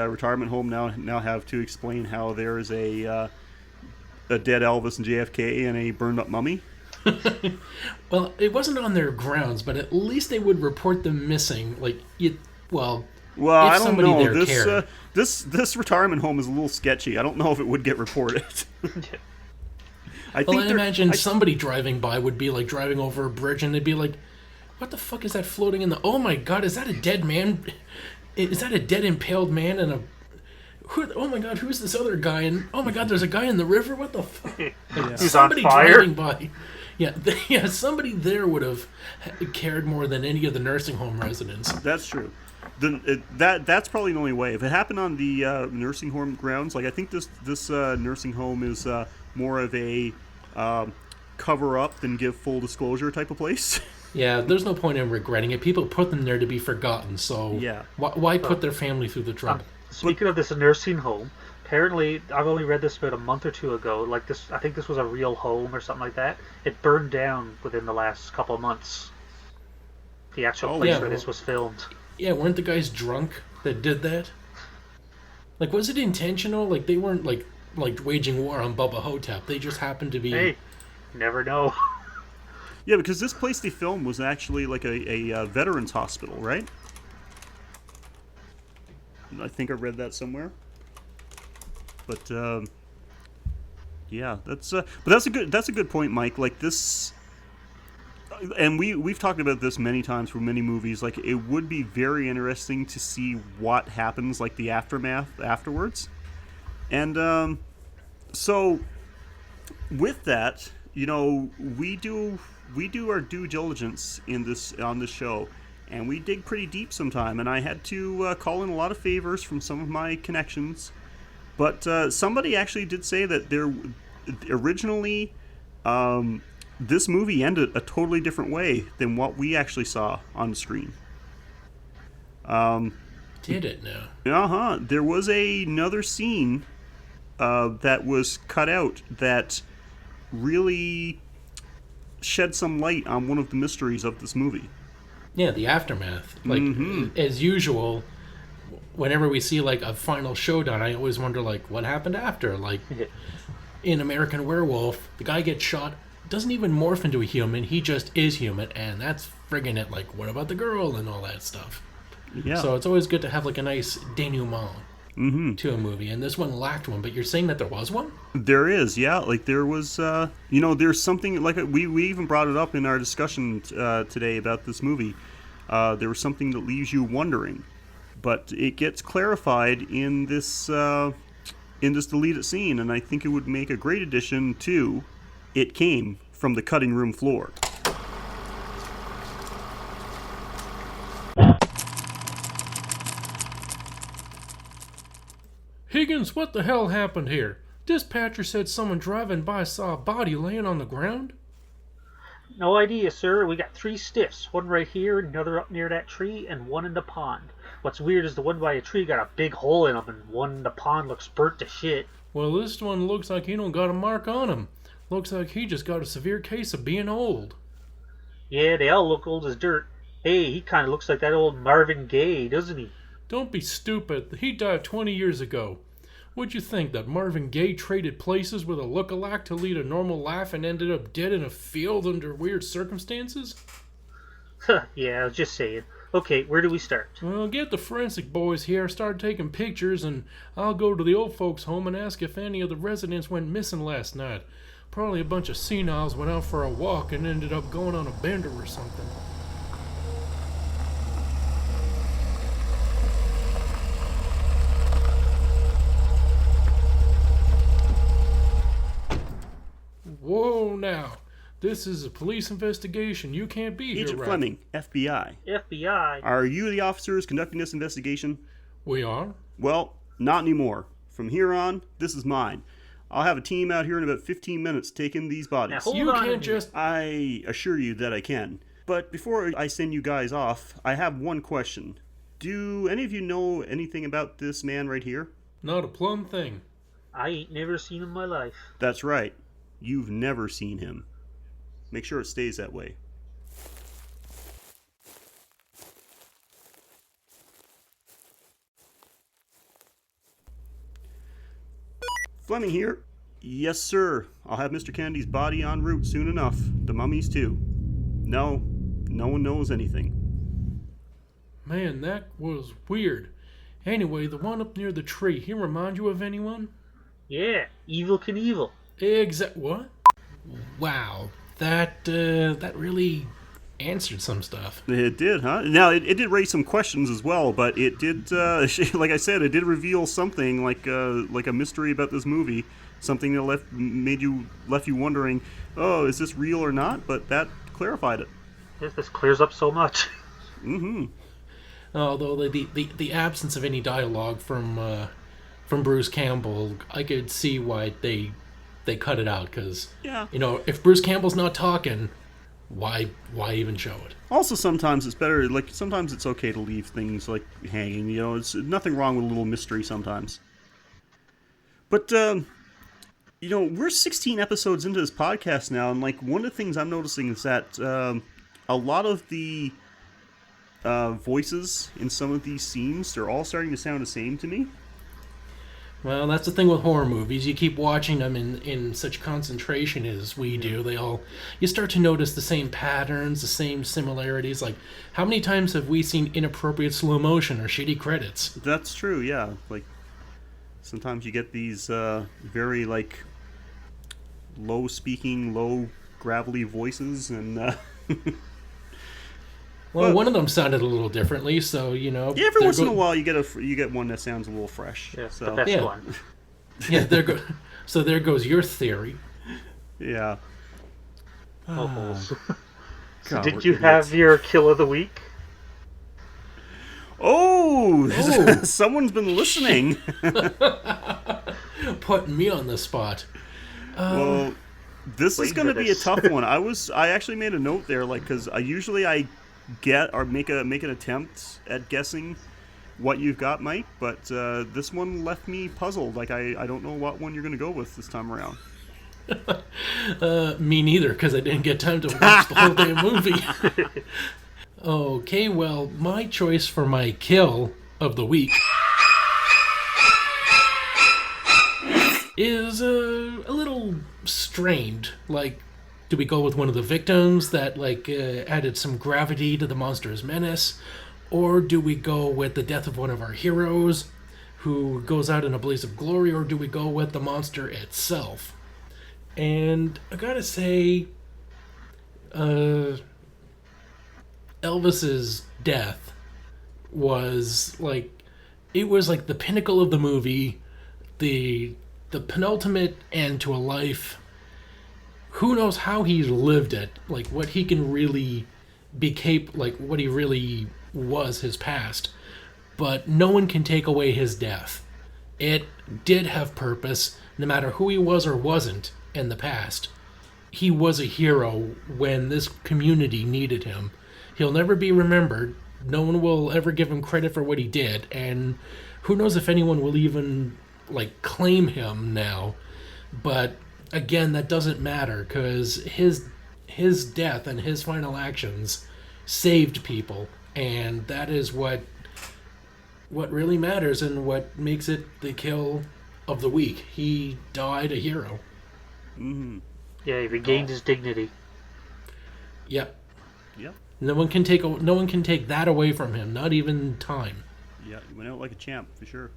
retirement home now have to explain how there is a dead Elvis and JFK and a burned up mummy? Well, it wasn't on their grounds, but at least they would report them missing. Like well, I don't know. This retirement home is a little sketchy. I don't know if it would get reported. I imagine somebody driving by would be like driving over a bridge, and they'd be like, "What the fuck is that floating in the? Oh my god, is that a dead man? Is that a dead impaled man and a? Oh my god, who's this other guy? And oh my god, there's a guy in the river. What the fuck? Like, He's somebody on fire. driving by. Yeah, somebody there would have cared more than any of the nursing home residents. That's true. That's probably the only way. If it happened on the nursing home grounds, like I think this nursing home is more of a cover up than give full disclosure type of place. Yeah, there's no point in regretting it. People put them there to be forgotten, so why put their family through the trouble? Speaking of this nursing home, apparently I've only read this about a month or two ago. Like this, I think this was a real home or something like that. It burned down within the last couple of months. The actual place where this was filmed. Yeah, weren't the guys drunk that did that? Like, was it intentional? Like, they weren't like waging war on Bubba Ho-tep. They just happened to be. Hey, never know. Yeah, because this place they filmed was actually like a veterans hospital, right? I think I read that somewhere. But yeah, that's a good point, Mike. Like this, and we've talked about this many times for many movies. Like it would be very interesting to see what happens, like the aftermath afterwards. And so with that, you know, we do our due diligence on this show, and we dig pretty deep sometime. And I had to call in a lot of favors from some of my connections, but somebody actually did say that there originally this movie ended a totally different way than what we actually saw on the screen. Did it now? There was another scene that was cut out that really shed some light on one of the mysteries of this movie. Yeah, the aftermath. Like, as usual, whenever we see, like, a final showdown, I always wonder, like, what happened after? Like, in American Werewolf, the guy gets shot, doesn't even morph into a human, he just is human, and that's friggin' it, like, what about the girl and all that stuff? Yeah. So it's always good to have, like, a nice denouement to a movie, and this one lacked one, but you're saying that there was one? There is, yeah. Like, there was, there's something, like, we even brought it up in our discussion today about this movie. There was something that leaves you wondering, but it gets clarified in this deleted scene, and I think it would make a great addition to It Came from the Cutting Room Floor. Higgins, what the hell happened here? Dispatcher said someone driving by saw a body laying on the ground. No idea, sir. We got 3 stiffs. One right here, another up near that tree, and one in the pond. What's weird is the one by a tree got a big hole in him, and one in the pond looks burnt to shit. Well, this one looks like he don't got a mark on him. Looks like he just got a severe case of being old. Yeah, they all look old as dirt. Hey, he kind of looks like that old Marvin Gaye, doesn't he? Don't be stupid. He died 20 years ago. Would you think that Marvin Gaye traded places with a look-alike to lead a normal life and ended up dead in a field under weird circumstances? Yeah, I was just saying. Okay, where do we start? Well, get the forensic boys here, start taking pictures, and I'll go to the old folks' home and ask if any of the residents went missing last night. Probably a bunch of seniles went out for a walk and ended up going on a bender or something. Whoa, now. This is a police investigation. You can't be here, Agent right? Fleming, FBI. FBI. Are you the officers conducting this investigation? We are? Well, not anymore. From here on, this is mine. I'll have a team out here in about 15 minutes taking these bodies. Now, hold You on a can't minute. just... I assure you that I can. But before I send you guys off, I have one question. Do any of you know anything about this man right here? Not a plumb thing. I ain't never seen him in my life. That's right. You've never seen him. Make sure it stays that way. Fleming here. Yes, sir. I'll have Mr. Kennedy's body en route soon enough. The mummies, too. No one knows anything. Man, that was weird. Anyway, the one up near the tree, he remind you of anyone? Yeah, Evil Knievel. What? Wow. That really answered some stuff. It did, huh? Now, it did raise some questions as well, but it did, like I said, it did reveal something like a mystery about this movie. Something that left you wondering, oh, is this real or not? But that clarified it. Yes, this clears up so much. Mm-hmm. Although the absence of any dialogue from Bruce Campbell, I could see why they cut it out, because Yeah. If Bruce Campbell's not talking, why even show it? Also, sometimes it's better. Like sometimes it's okay to leave things like hanging. It's nothing wrong with a little mystery sometimes. But we're 16 episodes into this podcast now, and like one of the things I'm noticing is that a lot of the voices in some of these scenes, they're all starting to sound the same to me. Well, that's the thing with horror movies. You keep watching them in such concentration as we do. You start to notice the same patterns, the same similarities. Like, how many times have we seen inappropriate slow motion or shitty credits? That's true, yeah. Like, sometimes you get these very, like, low-speaking, low-gravelly voices, and... Well, one of them sounded a little differently, so Yeah, every once in a while you get one that sounds a little fresh. Yeah, so. the best Yeah. one. Yeah, so there goes your theory. Yeah. So God, did we're you idiots. have your kill of the week? Oh! Oh. Someone's been listening. Putting me on the spot. Well, this is Waiting going to for be a this. tough one. I actually made a note there, like, because I get or make an attempt at guessing what you've got, Mike, but this one left me puzzled. Like, I don't know what one you're going to go with this time around. Me neither, because I didn't get time to watch the whole damn movie. Okay, well, my choice for my kill of the week is a little strained. Like, do we go with one of the victims that added some gravity to the monster's menace, or do we go with the death of one of our heroes who goes out in a blaze of glory, or do we go with the monster itself? And I gotta say, Elvis's death was like the pinnacle of the movie, the penultimate end to a life. Who knows how he lived it, like what he can really be like what he really was, his past. But no one can take away his death. It did have purpose, no matter who he was or wasn't in the past. He was a hero when this community needed him. He'll never be remembered. No one will ever give him credit for what he did, and who knows if anyone will even claim him now. But again, that doesn't matter, because his death and his final actions saved people, and that is what really matters and what makes it the kill of the week. He died a hero. Mm-hmm. Yeah, he regained his dignity. Yep. Yep. No one can take that away from him. Not even time. Yeah, he went out like a champ for sure.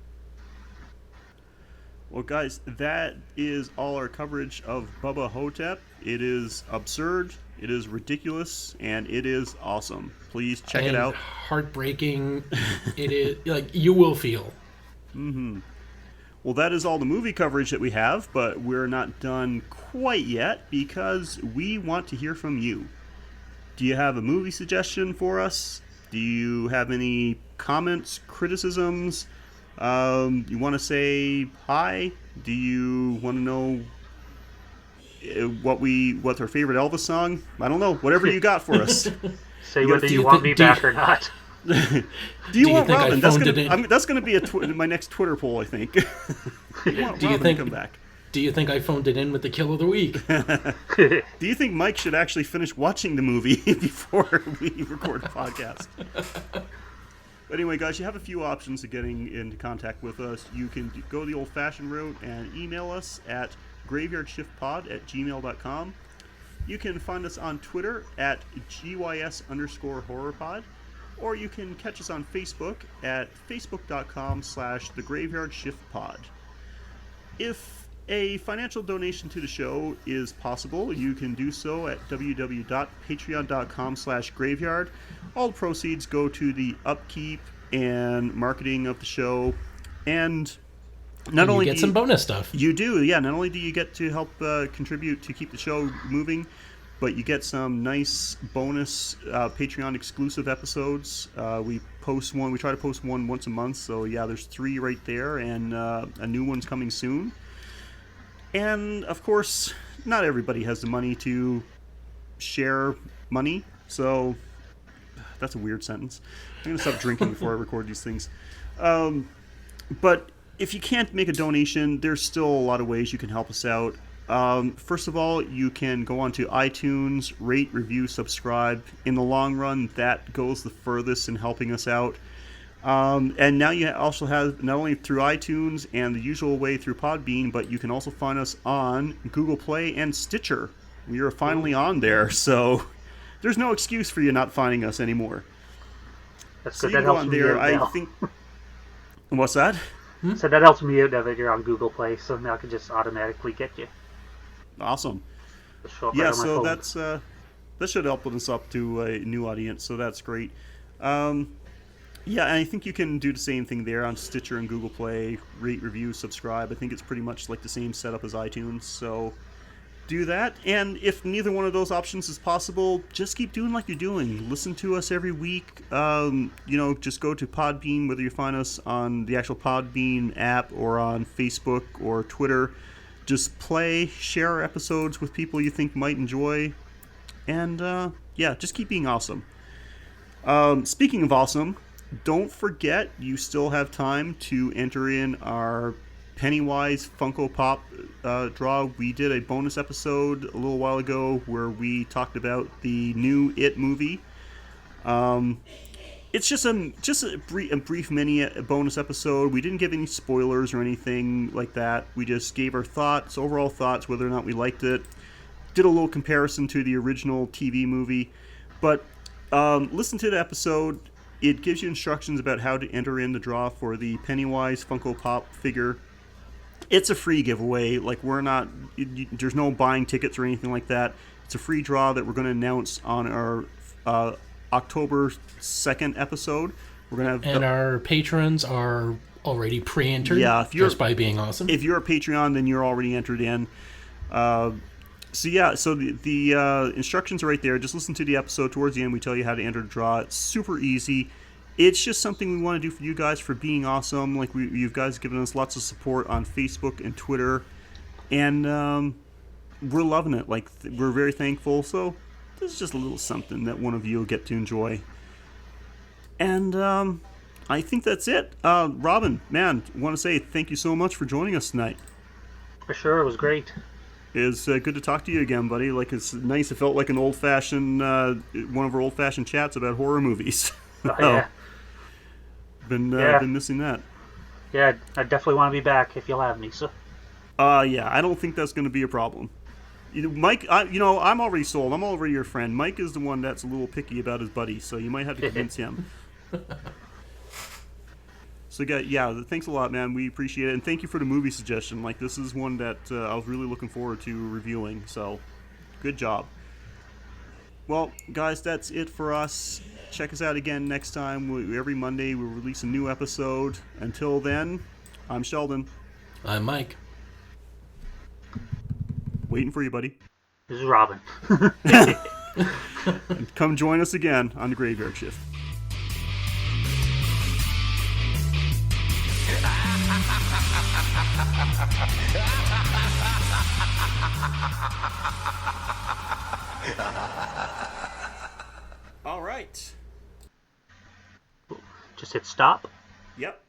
Well, guys, that is all our coverage of Bubba Ho-tep. It is absurd, it is ridiculous, and it is awesome. Please check it out. Heartbreaking. It is, like, you will feel. Mm-hmm. Well, that is all the movie coverage that we have, but we're not done quite yet because we want to hear from you. Do you have a movie suggestion for us? Do you have any comments, criticisms? You want to say hi? Do you want to know what's our favorite Elvis song? I don't know. Whatever you got for us. Say whether you want me back or not. Do you want Robin? That's gonna be my next Twitter poll, I think. Do you want Robin to come back? Do you think I phoned it in with the kill of the week? Do you think Mike should actually finish watching the movie before we record a podcast? But anyway, guys, you have a few options of getting into contact with us. You can go the old-fashioned route and email us at graveyardshiftpod@gmail.com. You can find us on Twitter at GYS_horrorpod. Or you can catch us on Facebook at facebook.com/thegraveyardshiftpod. If a financial donation to the show is possible, you can do so at www.patreon.com/graveyard. All the proceeds go to the upkeep and marketing of the show. And not only you get some bonus stuff. You do, yeah. Not only do you get to help contribute to keep the show moving, but you get some nice bonus Patreon exclusive episodes. We try to post one once a month, so yeah, there's 3 right there, and a new one's coming soon. And of course, not everybody has the money to share money, so that's a weird sentence. I'm gonna stop drinking before I record these things. But if you can't make a donation, there's still a lot of ways you can help us out. First of all, you can go onto iTunes, rate, review, subscribe. In the long run, that goes the furthest in helping us out. And now you also have, not only through iTunes and the usual way through Podbean, but you can also find us on Google Play and Stitcher. We are finally on there, so there's no excuse for you not finding us anymore. That's so good. That helps me out now. What's that? So that helps me out now that you're on Google Play, so now I can just automatically get you. Awesome. Yeah, so that's that should help us up to a new audience, so that's great. Yeah, and I think you can do the same thing there on Stitcher and Google Play. Rate, review, subscribe. I think it's pretty much like the same setup as iTunes, so do that. And if neither one of those options is possible, just keep doing like you're doing. Listen to us every week. Just go to Podbean, whether you find us on the actual Podbean app or on Facebook or Twitter. Just share our episodes with people you think might enjoy. And, just keep being awesome. Speaking of awesome, don't forget you still have time to enter in our Pennywise Funko Pop draw. We did a bonus episode a little while ago where we talked about the new It movie. It's just a brief mini bonus episode. We didn't give any spoilers or anything like that. We just gave our overall thoughts, whether or not we liked it. Did a little comparison to the original TV movie. But listen to the episode. It gives you instructions about how to enter in the draw for the Pennywise Funko Pop figure. It's a free giveaway. Like, there's no buying tickets or anything like that. It's a free draw that we're going to announce on our October 2nd episode. We're going to have our patrons are already pre-entered. Yeah, just by being awesome. If you're a Patreon, then you're already entered in. So the instructions are right there. Just listen to the episode. Towards the end, we tell you how to enter the draw. It's super easy. It's just something we want to do for you guys for being awesome. Like, you guys given us lots of support on Facebook and Twitter, and we're loving it. Like, we're very thankful. So this is just a little something that one of you will get to enjoy. And I think that's it. Robin, man, I want to say thank you so much for joining us tonight. For sure, it was great. It's good to talk to you again, buddy. Like, it's nice. It felt like an old-fashioned, one of our old-fashioned chats about horror movies. Oh, yeah. Been missing that. Yeah, I definitely want to be back if you'll have me, so. Yeah, I don't think that's going to be a problem. Mike, I'm already sold. I'm already your friend. Mike is the one that's a little picky about his buddies, so you might have to convince him. So, yeah, thanks a lot, man. We appreciate it. And thank you for the movie suggestion. Like, this is one that I was really looking forward to reviewing, so good job. Well, guys, that's it for us. Check us out again next time. Every Monday, we'll release a new episode. Until then, I'm Sheldon. I'm Mike. Waiting for you, buddy. This is Robin. And come join us again on the Graveyard Shift. All right. Just hit stop. Yep.